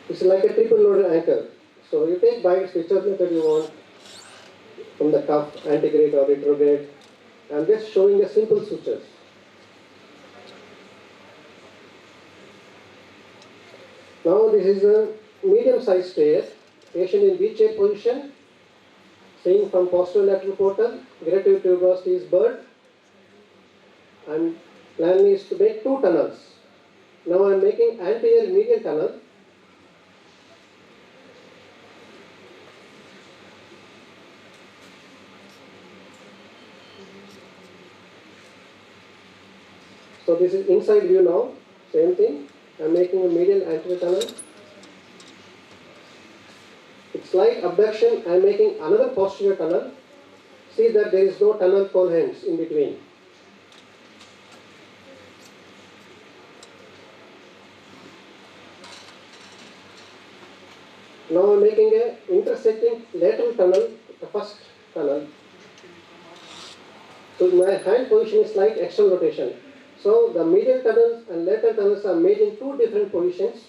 It's like a triple loaded anchor. So you take bites, whichever method you want, from the cuff, antegrade or retrograde. I'm just showing a simple sutures. Now this is a medium-sized tear, patient in V-shape position, seeing from posterolateral portal, greater tuberosity is bird, and plan is to make 2 tunnels. Now I am making anterior medial tunnel. So this is inside view now, same thing. I am making a medial anterior tunnel. With slight abduction, I am making another posterior tunnel. See that there is no tunnel coherence in between. Now I am making a intersecting lateral tunnel, the first tunnel. So my hand position is slight external rotation. So the medial tunnels and lateral tunnels are made in 2 different positions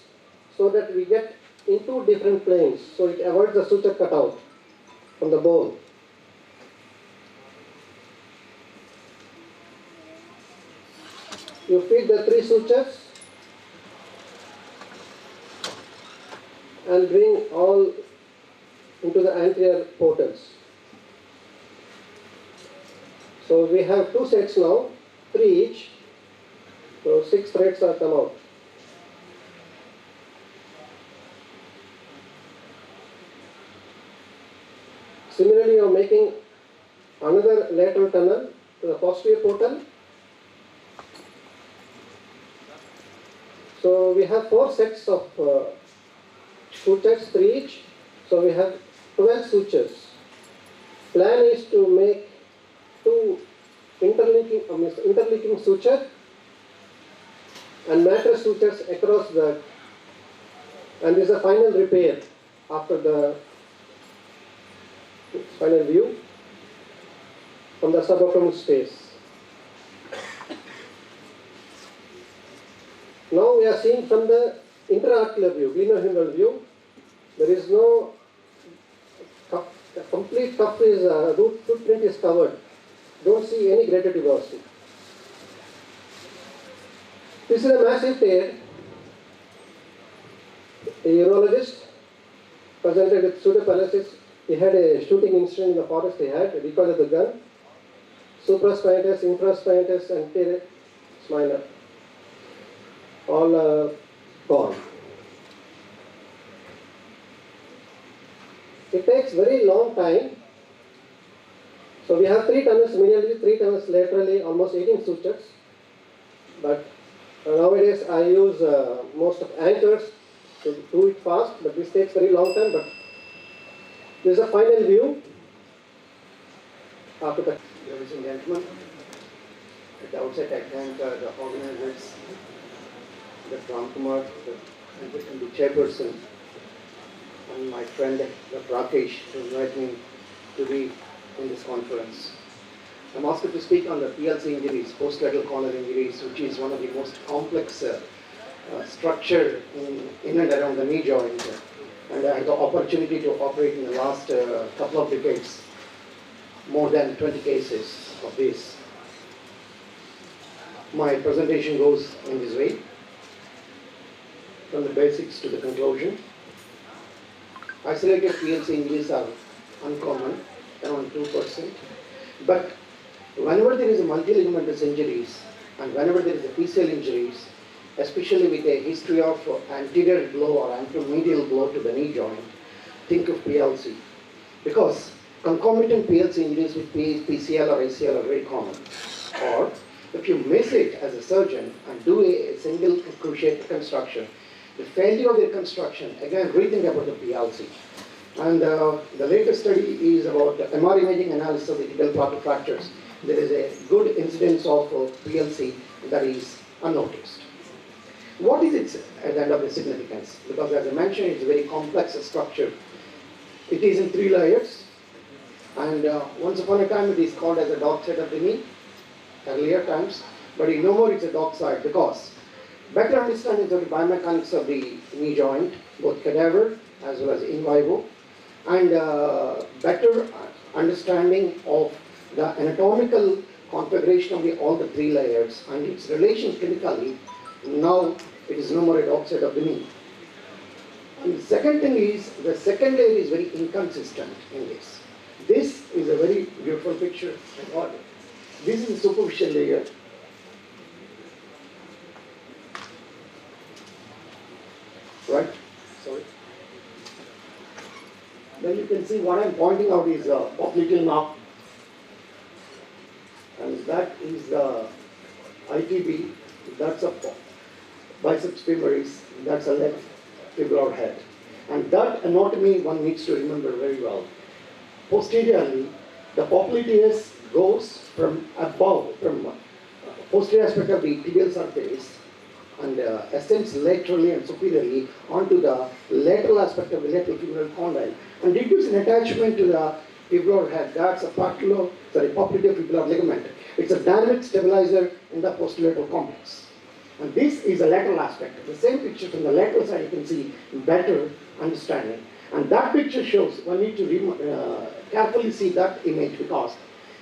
so that we get in 2 different planes. So it avoids the suture cutout from the bone. You feed the 3 sutures and bring all into the anterior portals. So we have 2 sets now, 3 each. So 6 threads are come out. Similarly, you are making another lateral tunnel to the posterior portal. So we have 4 sets of sutures, 3 each. So we have 12 sutures. Plan is to make 2 interlinking suture and mattress sutures across the, and this is a final repair after the final view from the suboptimal space. Now we are seeing from the intraarticular view, glenohumeral view, there is no cuff, the complete cuff is, root footprint is covered. Don't see any greater tuberosity. This is a massive tear. A urologist presented with pseudoparalysis. He had a shooting incident in the forest he had because of the gun. Supraspinatus, infraspinatus, and teres minor. All gone. It takes very long time. So we have 3 tunnels medially, 3 tunnels laterally, almost 18 sutures. But nowadays I use most of anchors to do it fast, but this takes very long time. But this is a final view after the. Ladies and gentlemen, at the outset I thank the organizers, the Ram Kumar, and the chairperson, and my friend Dr. Rakesh to invite me to be in this conference. I'm asked to speak on the PLC injuries, post-lateral corner injuries, which is one of the most complex structure in and around the knee joint. And I had the opportunity to operate in the last couple of decades, more than 20 cases of this. My presentation goes in this way, from the basics to the conclusion. Isolated PLC injuries are uncommon, around 2%. But whenever there is a multi-ligamentous injuries and whenever there is a PCL injuries, especially with a history of anterior blow or anteromedial blow to the knee joint, think of PLC. Because concomitant PLC injuries with PCL or ACL are very common. Or if you miss it as a surgeon and do a single cruciate reconstruction, the failure of the reconstruction, again rethink about the PLC. And the latest study is about MR imaging analysis of the tibial plateau fractures. There is a good incidence of PLC that is unnoticed. What is its at the end of the significance? Because as I mentioned, it's a very complex structure. It is in 3 layers, and once upon a time it is called as a dog side of the knee, earlier times, but no more it's a dog side because better understanding of the biomechanics of the knee joint, both cadaver as well as in vivo, and better understanding of the anatomical configuration of all the 3 layers and its relation clinically. Now it is no more a dog side of the knee. And the second thing is, the second layer is very inconsistent in this. This is a very beautiful picture. This is the superficial layer. Right? Sorry. Then you can see what I'm pointing out is a popliteal knob. And that is the ITB. That's a biceps femoris. That's a left fibular head. And that anatomy one needs to remember very well. Posteriorly, the popliteus goes from above, from posterior aspect of the tibial surface, and ascends laterally and superiorly onto the lateral aspect of the lateral femoral condyle, and it gives an attachment to the fibular head. That's a popliteal fibular ligament. It's a dynamic stabilizer in the posterolateral complex. And this is a lateral aspect. The same picture from the lateral side you can see better understanding. And that picture shows, one need to carefully see that image because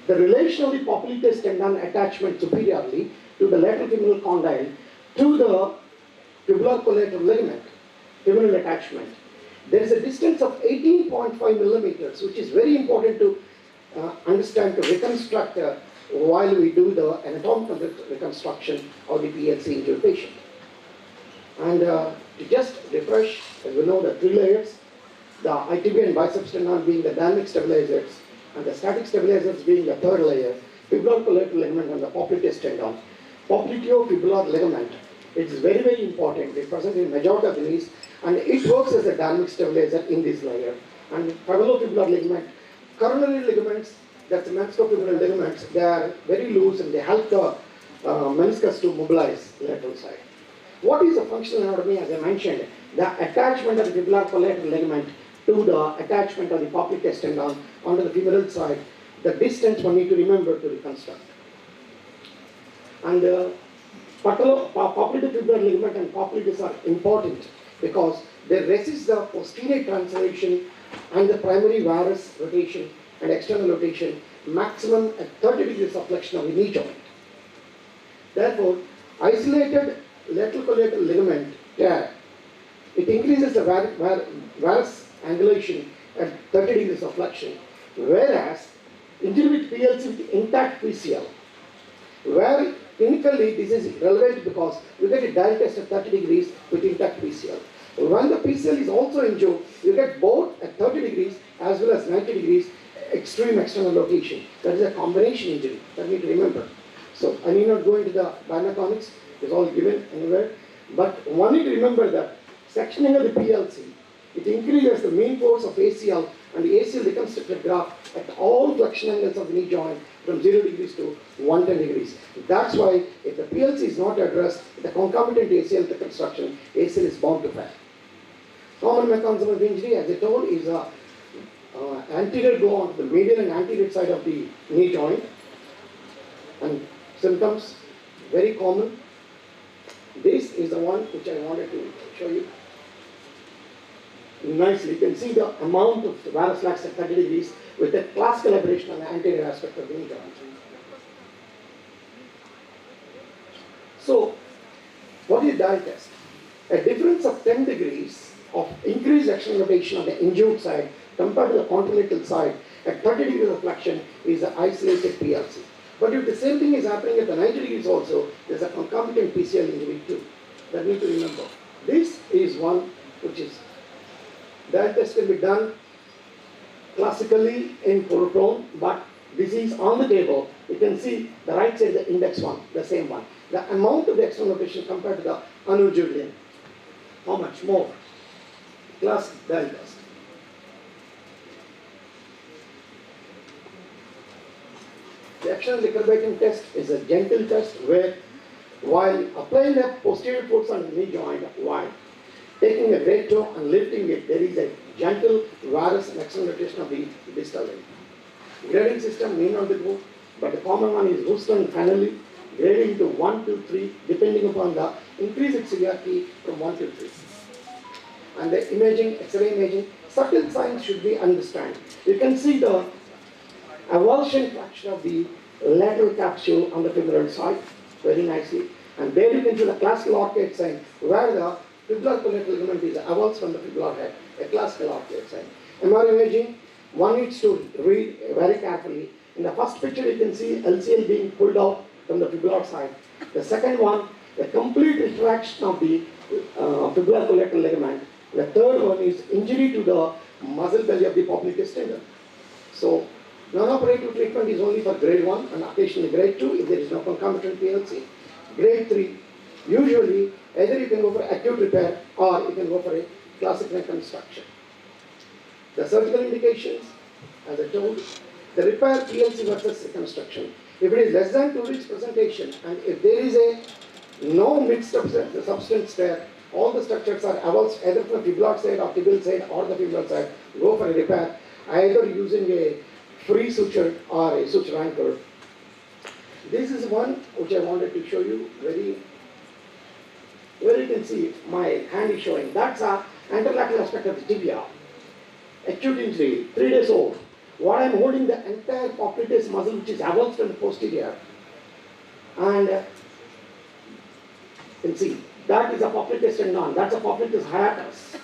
the relation of the popliteus tendon attachment superiorly to the lateral femoral condyle to the fibular collateral ligament, femoral attachment. There is a distance of 18.5 millimeters, which is very important to understand, to reconstruct while we do the anatomical reconstruction of the PLC injured patient. And to just refresh, as we know, the 3 layers, the ITB and biceps tendon being the dynamic stabilizers, and the static stabilizers being the 3rd layer, fibular collateral ligament and the popliteus tendon. Popliteofibular ligament, it is very, very important. It present in majority of the knees, and it works as a dynamic stabilizer in this layer. And fibulofibular ligament, coronary ligaments, that's the meniscofibular ligaments, they are very loose and they help the meniscus to mobilize lateral side. What is the functional anatomy? As I mentioned, the attachment of the fibular collateral ligament to the attachment of the popliteus tendon onto the femoral side, the distance one need to remember to reconstruct. And popliteofibular ligament and popliteus are important because they resist the posterior translation and the primary varus rotation and external rotation maximum at 30 degrees of flexion of the knee joint. Therefore, isolated lateral collateral ligament tear, it increases the varus angulation at 30 degrees of flexion, whereas injury with PLC with intact PCL, where clinically this is relevant because you get a direct test at 30 degrees with intact PCL. When the PCL is also injured, you get both at 30 degrees as well as 90 degrees extreme external rotation. That is a combination injury that we need to remember. So I need not go into the biomechanics, it's all given anywhere. But one need to remember that sectioning of the PLC, it increases the main force of ACL, and the ACL reconstructs the graft at all flexion angles of the knee joint from 0 degrees to 110 degrees. That's why if the PLC is not addressed, the concomitant ACL reconstruction, ACL is bound to fail. Common mechanism of injury, as I told, is anterior go on the medial and anterior side of the knee joint, and symptoms very common. This is the one which I wanted to show you nicely. You can see the amount of varus lax at 30 degrees with the classical aberration on the anterior aspect of the knee joint. So, what is dial test? A difference of 10 degrees of increased external rotation on the injured side compared to the contralateral side at 30 degrees of flexion is the isolated PLC. But if the same thing is happening at the 90 degrees also, there's a concomitant PCL injury too. That need to remember. This is one which is, that test can be done classically in protone, but this is on the table. You can see the right side, the index one, the same one. The amount of the external rotation compared to the uninjured limb. How much more? Classic dial test. The external recurvating test is a gentle test where, while applying the posterior force on the knee joint, while taking a great toe and lifting it, there is a gentle varus and external rotation of the distal limb. Grading system may not be good, but the common one is Houston finally, grading to 1 to 3, depending upon the increased severity from 1 to 3. And the imaging, X-ray imaging, subtle signs should be understood. You can see the avulsion fraction of the lateral capsule on the femoral side very nicely. And there you can see the classical arcade sign where the fibular collateral ligament is avulsed from the fibular head, a classical arcade sign. MR imaging, one needs to read very carefully. In the first picture you can see LCL being pulled out from the fibular side. The second one, a complete retraction of the fibular collateral ligament. The third one is injury to the muscle belly of the popliteus tendon. So, non-operative treatment is only for grade 1 and occasionally grade 2 if there is no concomitant PLC. Grade 3, usually either you can go for acute repair or you can go for a classic reconstruction. The surgical indications, as I told, the repair PLC versus reconstruction. If it is less than 2 weeks presentation and if there is a no mixed substance there, all the structures are avulsed either from the fibular side or tibial side or the fibular side, go for a repair either using a free suture or a suture anchor. This is one which I wanted to show you very, where you can see my hand is showing. That's a anterolateral aspect of the tibia. Acute injury, 3 days old. What I am holding the entire popliteus muscle which is avulsed and posterior. And you can see that is a popliteus tendon, that's a popliteus hiatus.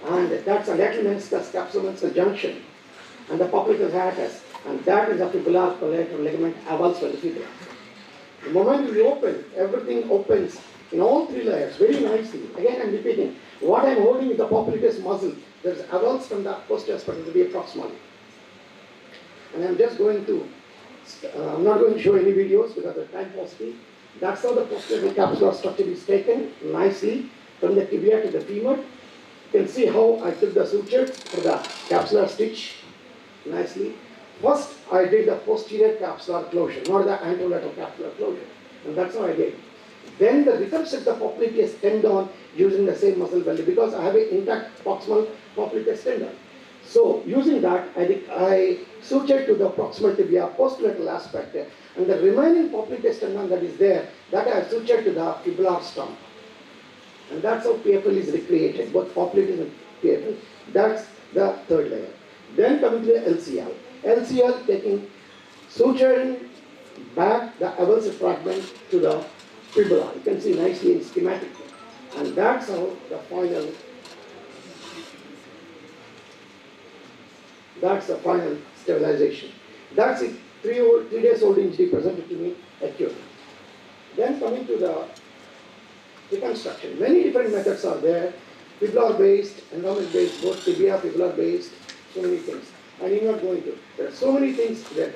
And that's a lateral meniscus capsule meniscus junction. And the popliteus hiatus, and that is a fibular collateral ligament avulsed from the fibula. The moment we open, everything opens in all 3 layers very nicely. Again, I am repeating. What I am holding is the popliteus muscle. There is avulsed from the posterior aspect of the VA proximally. And I am just going to, I am not going to show any videos because of time paucity. That's how the posterior capsular structure is taken nicely from the tibia to the femur. You can see how I took the suture for the capsular stitch nicely. First, I did the posterior capsular closure, not the anterolateral capsular closure. And that's how I did. Then the reconstruct the popliteus tendon using the same muscle belly because I have an intact proximal popliteus tendon. So using that, I sutured to the proximal tibia postlateral aspect, and the remaining popliteus tendon that is there, that I have sutured to the fibular stump. And that's how PFL is recreated, both popliteus and PFL. That's the third layer. Then coming to the LCL. LCL taking suturing back the avulsive fragment to the fibula. You can see nicely in schematic. And that's how the final stabilization. That's it. 3 days old injury presented to me acute. Then coming to the reconstruction. Many different methods are there. Fibular based, endowment based, both tibia, fibular based, so many things. I need not go into. There are so many things that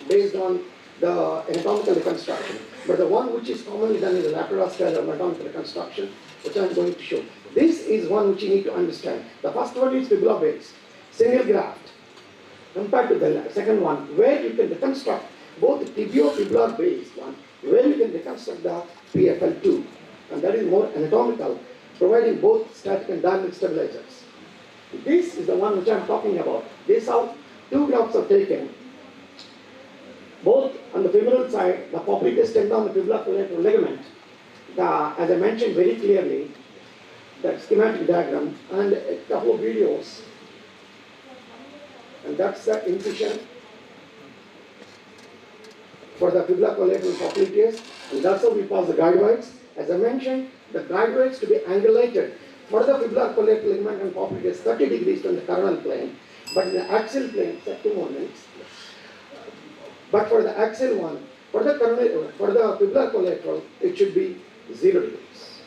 based on the anatomical reconstruction. But the one which is commonly done is the laparoscopic anatomical reconstruction, which I am going to show. This is one which you need to understand. The first one is fibula based, single graft, compared to the second one, where you can reconstruct both the tibio-fibular based one, where you can reconstruct the PFL2, and that is more anatomical, providing both static and dynamic stabilizers. This is the one which I am talking about. This is how 2 grafts are taken. Both on the femoral side, the popliteus tendon, the fibular collateral ligament, as I mentioned very clearly, that schematic diagram and a couple of videos. And that's the incision for the fibular collateral popliteus, and that's how we pass the guide wires. As I mentioned, the guide wires to be angulated for the fibular collateral ligament and popliteus 30 degrees from the coronal plane, but in the axial plane, 2 moments. But for the axial one, for the fibular collateral, it should be 0 degrees.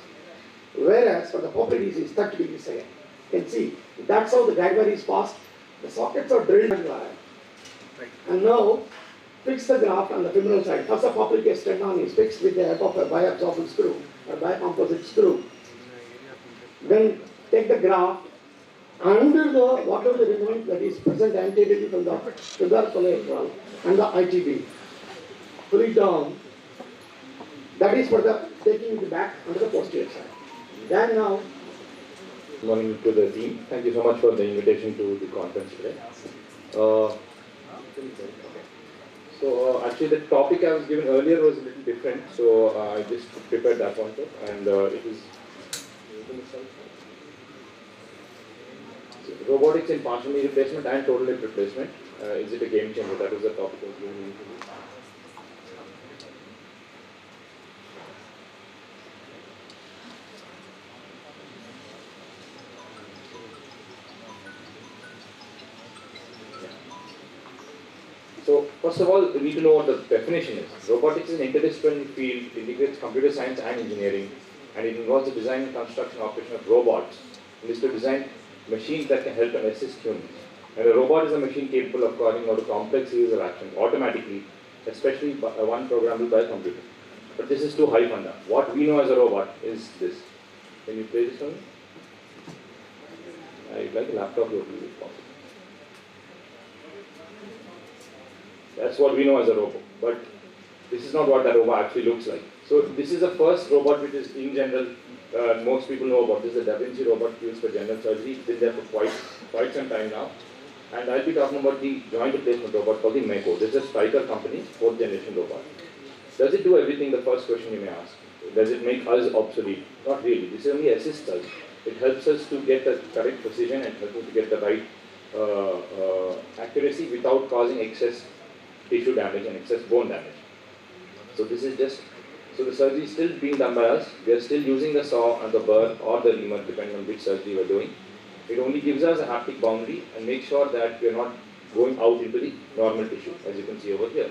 Whereas for the popliteus is 30 degrees again. You can see, that's how the guide wire is passed. The sockets are drilled in wire. And now, fix the graft on the femoral side. First the popliteus tendon is fixed with the help of a biabsorbent screw or bicomposite screw. Then take the graft under the whatever the ligament that is present anteriorly from the fibular collateral and the ITB. Pull it down. That is for the taking it back under the posterior side. Then now. Good morning to the team. Thank you so much for the invitation to the conference today. Actually the topic I was given earlier was a little different, so I just prepared that one too, and it is robotics in partial knee replacement and total hip replacement. Is it a game changer? That was the topic I was given. So first of all, we need to know what the definition is. Robotics is an interdisciplinary field, it integrates computer science and engineering, and it involves the design and construction and operation of robots. It is to design machines that can help and assist humans. And a robot is a machine capable of carrying out a complex series of actions automatically, especially one programmable by a computer. But this is too high funda. What we know as a robot is this. Can you play this for me? I'd like a laptop locally if possible. That's what we know as a robot, but this is not what that robot actually looks like. So this is the first robot which is in general, most people know about. This is a Da Vinci robot used for general surgery. It's been there for quite some time now. And I'll be talking about the joint replacement robot called the MECO. This is a Stryker company, 4th generation robot. Does it do everything? The first question you may ask. Does it make us obsolete? Not really. This only assists us. It helps us to get the correct precision and helps us to get the right accuracy without causing excess tissue damage and excess bone damage. So this is just, so the surgery is still being done by us. We are still using the saw and the burr or the reamer depending on which surgery we are doing. It only gives us a haptic boundary and makes sure that we are not going out into the normal tissue, as you can see over here.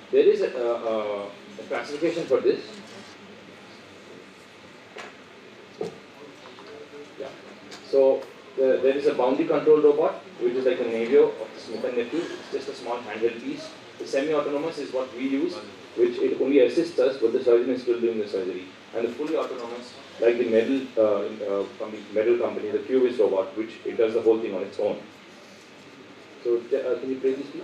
There is a classification for this. Yeah. So there is a boundary control robot, which is like a Navio of Smith & Nephew. It's just a small handheld piece. The semi-autonomous is what we use, which it only assists us, but the surgeon is still doing the surgery. And the fully autonomous, like the metal from the metal company, the Cubist robot, which it does the whole thing on its own. So can you play this, please?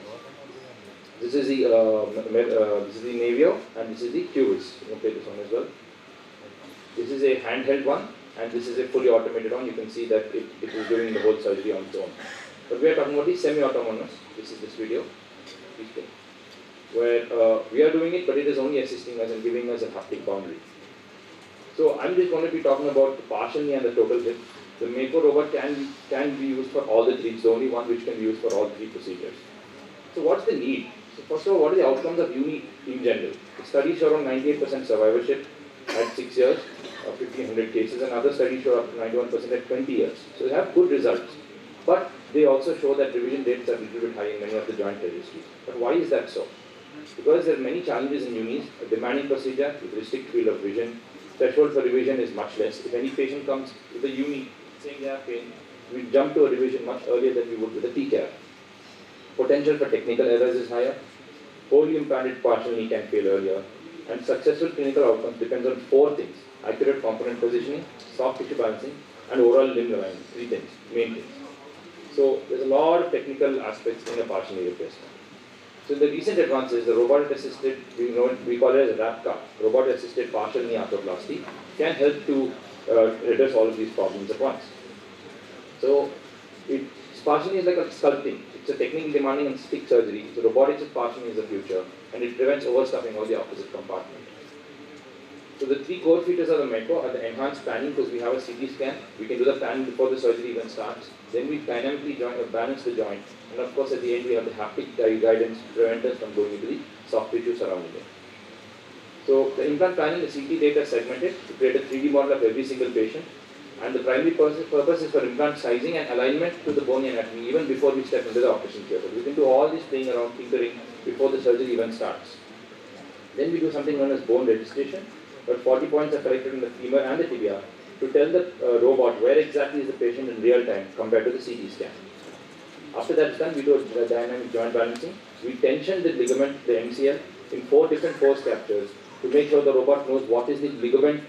This is the Navio, and this is the Cubis. You can play this one as well. This is a handheld one, and this is a fully automated one. You can see that it is doing the whole surgery on its own. But we are talking about the semi-autonomous. This is this video, where we are doing it, but it is only assisting us and giving us a haptic boundary. So I'm just going to be talking about the partial knee and the total hip. The Mako robot can be used for all the three. It's the only one which can be used for all three procedures. So what's the need? So first of all, what are the outcomes of uni in general? The studies show around 98% survivorship at 6 years, 1,500 cases, and other studies show up to 91% at 20 years. So they have good results. But they also show that revision rates are a little bit high in many of the joint registries. But why is that so? Because there are many challenges in unis, a demanding procedure with restricted field of vision, threshold for revision is much less. If any patient comes with a uni saying they have pain, we jump to a revision much earlier than we would with a TCAR. Potential for technical errors is higher, wholly implanted partial knee can fail earlier, and successful clinical outcomes depends on 4 things: accurate component positioning, soft tissue balancing, and overall limb alignment. 3 things, main things. So there's a lot of technical aspects in a partial knee replacement. So in the recent advances, the robot-assisted, we call it as RAPCA, robot-assisted partial knee arthroplasty, can help to address all of these problems at once. So partial knee is like a sculpting. It's a technically demanding and stick surgery. So robotics with partial knee is the future, and it prevents overstuffing of the opposite compartment. So the 3 core features of the Mako are the enhanced planning, because we have a CT scan. We can do the planning before the surgery even starts. Then we dynamically balance the joint. And of course, at the end, we have the haptic guidance to prevent us from going into the soft tissue surrounding it. So the implant planning, the CT data is segmented to create a 3D model of every single patient. And the primary purpose is for implant sizing and alignment to the bony anatomy even before we step into the operation theatre. We can do all this playing around, tinkering before the surgery even starts. Then we do something known as bone registration, where 40 points are collected in the femur and the tibia to tell the robot where exactly is the patient in real time compared to the CT scan. After that's done, we do a dynamic joint balancing. We tension the ligament, the MCL, in 4 different force captures to make sure the robot knows what is the ligament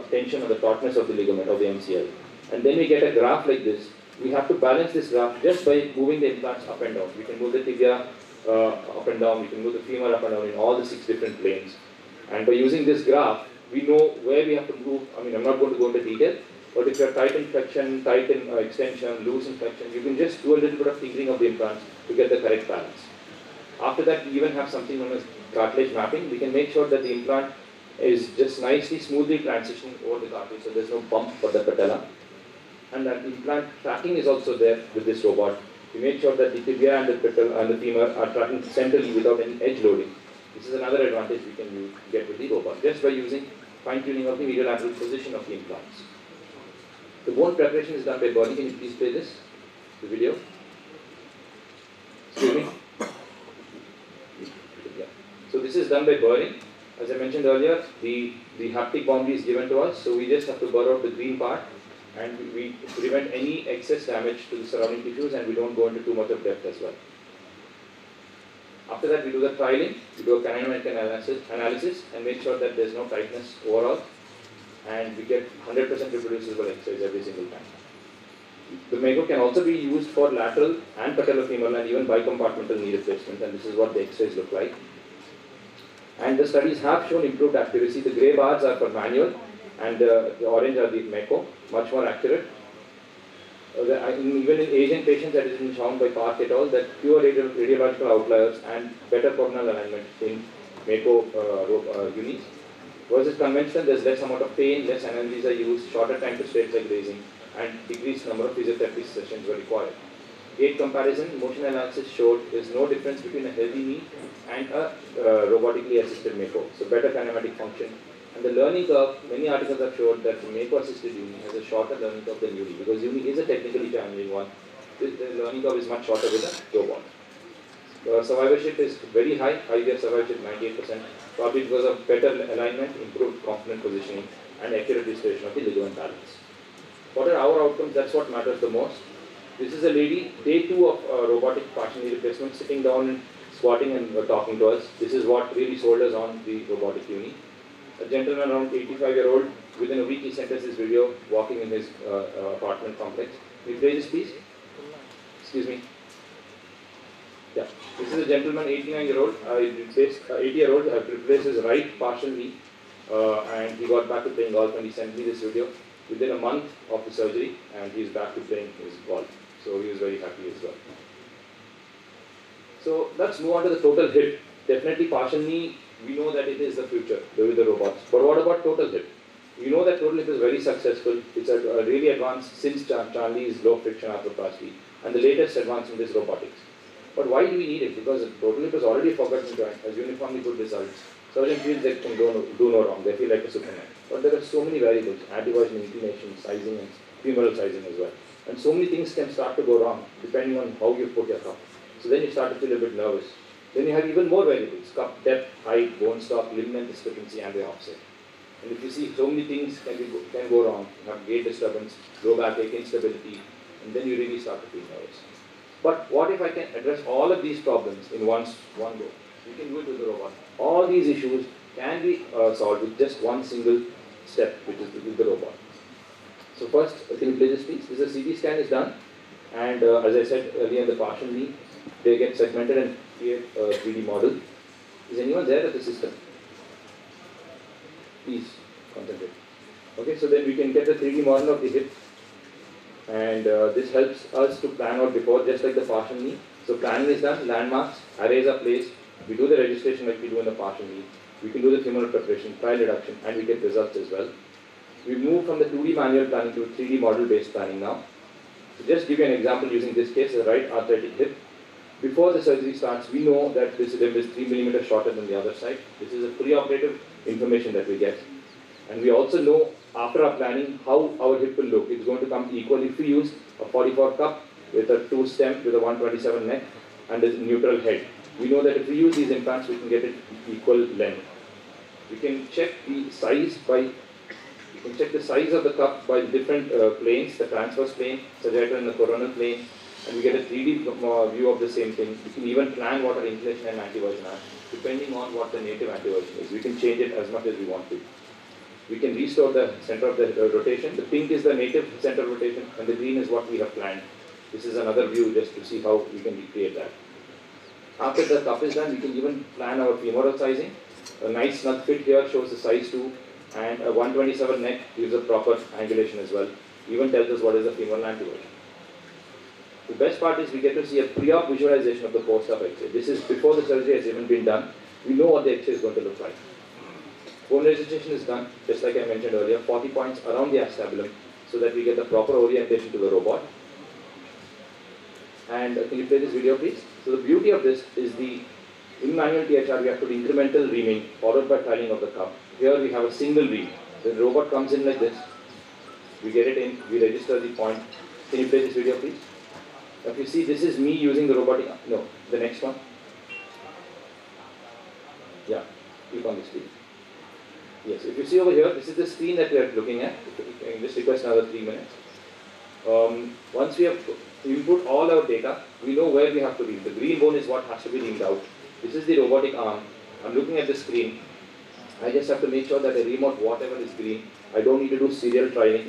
tension or the tautness of the ligament of the MCL. And then we get a graph like this. We have to balance this graph just by moving the implants up and down. We can move the tibia up and down, we can move the femur up and down in all the 6 different planes. And by using this graph, we know where we have to move. I mean, I'm not going to go into detail, but if you're tight in flexion, tight in extension, loose in flexion, you can just do a little bit of tinkering of the implants to get the correct balance. After that, we even have something known as cartilage mapping. We can make sure that the implant is just nicely, smoothly transitioning over the cartilage, so there's no bump for the patella. And that implant tracking is also there with this robot. We make sure that the tibia and the patella and the femur are tracking centrally without any edge loading. This is another advantage we can get with the robot, just by using fine-tuning of the medial position of the implants. The bone preparation is done by burning. Can you please play this, the video? Excuse me? Yeah. So this is done by burring. As I mentioned earlier, the haptic boundary is given to us, so we just have to burr out the green part, and we prevent any excess damage to the surrounding tissues, and we don't go into too much of depth as well. After that, we do the trialing, we do a kinematic analysis and make sure that there's no tightness overall, and we get 100% reproducible exercise every single time. The Mako can also be used for lateral and patellofemoral and even bicompartmental knee replacement, and this is what the exercise look like. And the studies have shown improved accuracy. The grey bars are for manual, and the orange are the Mako, much more accurate. Even in Asian patients, that has been shown by Park et al. That fewer radiological outliers and better coronal alignment in Mako unis. Versus conventional, there's less amount of pain, less analgesia used, shorter time to straight leg raising, and decreased number of physiotherapy sessions were required. Gait comparison, motion analysis showed there's no difference between a healthy knee and a robotically assisted Mako. So better kinematic function. And the learning curve, many articles have showed that the Mako assisted uni has a shorter learning curve than uni, because uni is a technically challenging one. The learning curve is much shorter with a robot. Survivorship is very high, 5-year survivorship 98%, probably because of better alignment, improved component positioning, and accurate restoration of the ligament balance. What are our outcomes? That's what matters the most. This is a lady, day 2 of robotic partial knee replacement, sitting down and squatting and talking to us. This is what really sold us on the robotic uni. A gentleman around 85-year-old, within a week he sent us his video walking in his apartment complex. Can you play this please? Excuse me. Yeah, this is a gentleman, 89-year-old. I replaced 80-year-old. I replaced his right partial knee, and he got back to playing golf. And he sent me this video within a month of the surgery, and he's back to playing his golf. So he was very happy as well. So let's move on to the total hip. Definitely partial knee, we know that it is the future with the robots. But what about total hip? We know that total hip is very successful. It's really advanced since Charlie's low friction arthroplasty, and the latest advancement is robotics. But why do we need it? Because total hip is already a forgotten joint, has uniformly good results. Surgeon feels they can do no wrong. They feel like a Superman. But there are so many variables: anteversion, inclination, sizing, and femoral sizing as well. And so many things can start to go wrong depending on how you put your cup. So then you start to feel a bit nervous. Then you have even more variables: cup depth, height, bone stock, limb length discrepancy, and the offset. And if you see, so many things can go wrong. You have gait disturbance, low backache, instability, and then you really start to feel nervous. But what if I can address all of these problems in one go? We can do it with the robot. All these issues can be solved with just one single step, which is with the robot. So first, can you play this please? This is a CT scan is done, and as I said earlier in the partial knee, they get segmented and create a 3D model. Is anyone there at the system? Please concentrate. Okay, so then we can get a 3D model of the hip, and this helps us to plan out before, just like the partial knee. So planning is done, landmarks, arrays are placed, we do the registration like we do in the partial knee, we can do the femoral preparation, trial reduction, and we get results as well. We move from the 2D manual planning to 3D model based planning now. So just give you an example using this case, the right arthritic hip. Before the surgery starts, we know that this limb is 3 millimeters shorter than the other side. This is a pre-operative information that we get. And we also know after our planning how our hip will look. It's going to come equally if we use a 44 cup with a 2 stem with a 127 neck and a neutral head. We know that if we use these implants, we can get it equal length. We can check the size of the cup by the different planes, the transverse plane, sagittal and the coronal plane, and we get a 3D view of the same thing. We can even plan what our inclination and anteversion are, depending on what the native anteversion is. We can change it as much as we want to. We can restore the center of the rotation. The pink is the native center of rotation, and the green is what we have planned. This is another view just to see how we can recreate that. After the cup is done, we can even plan our femoral sizing. A nice snug fit here shows the size 2, and a 127 neck gives a proper angulation as well. Even tells us what is the femoral anteversion. The best part is we get to see a pre-op visualization of the post-op X-ray. This is before the surgery has even been done. We know what the X-ray is going to look like. Bone registration is done, just like I mentioned earlier, 40 points around the acetabulum so that we get the proper orientation to the robot. And can you play this video please? So the beauty of this is in manual THR we have to do incremental reaming followed by tiling of the cup. Here we have a single ream. The robot comes in like this. We get it in, we register the point. Can you play this video please? If you see, this is me using the robotic, no, the next one. Yeah, click on this please. Yes, if you see over here, this is the screen that we are looking at. I can just request another 3 minutes. Once we have input all our data, we know where we have to ream. The green bone is what has to be reamed out. This is the robotic arm. I'm looking at the screen. I just have to make sure that I ream out whatever is green. I don't need to do serial trialing.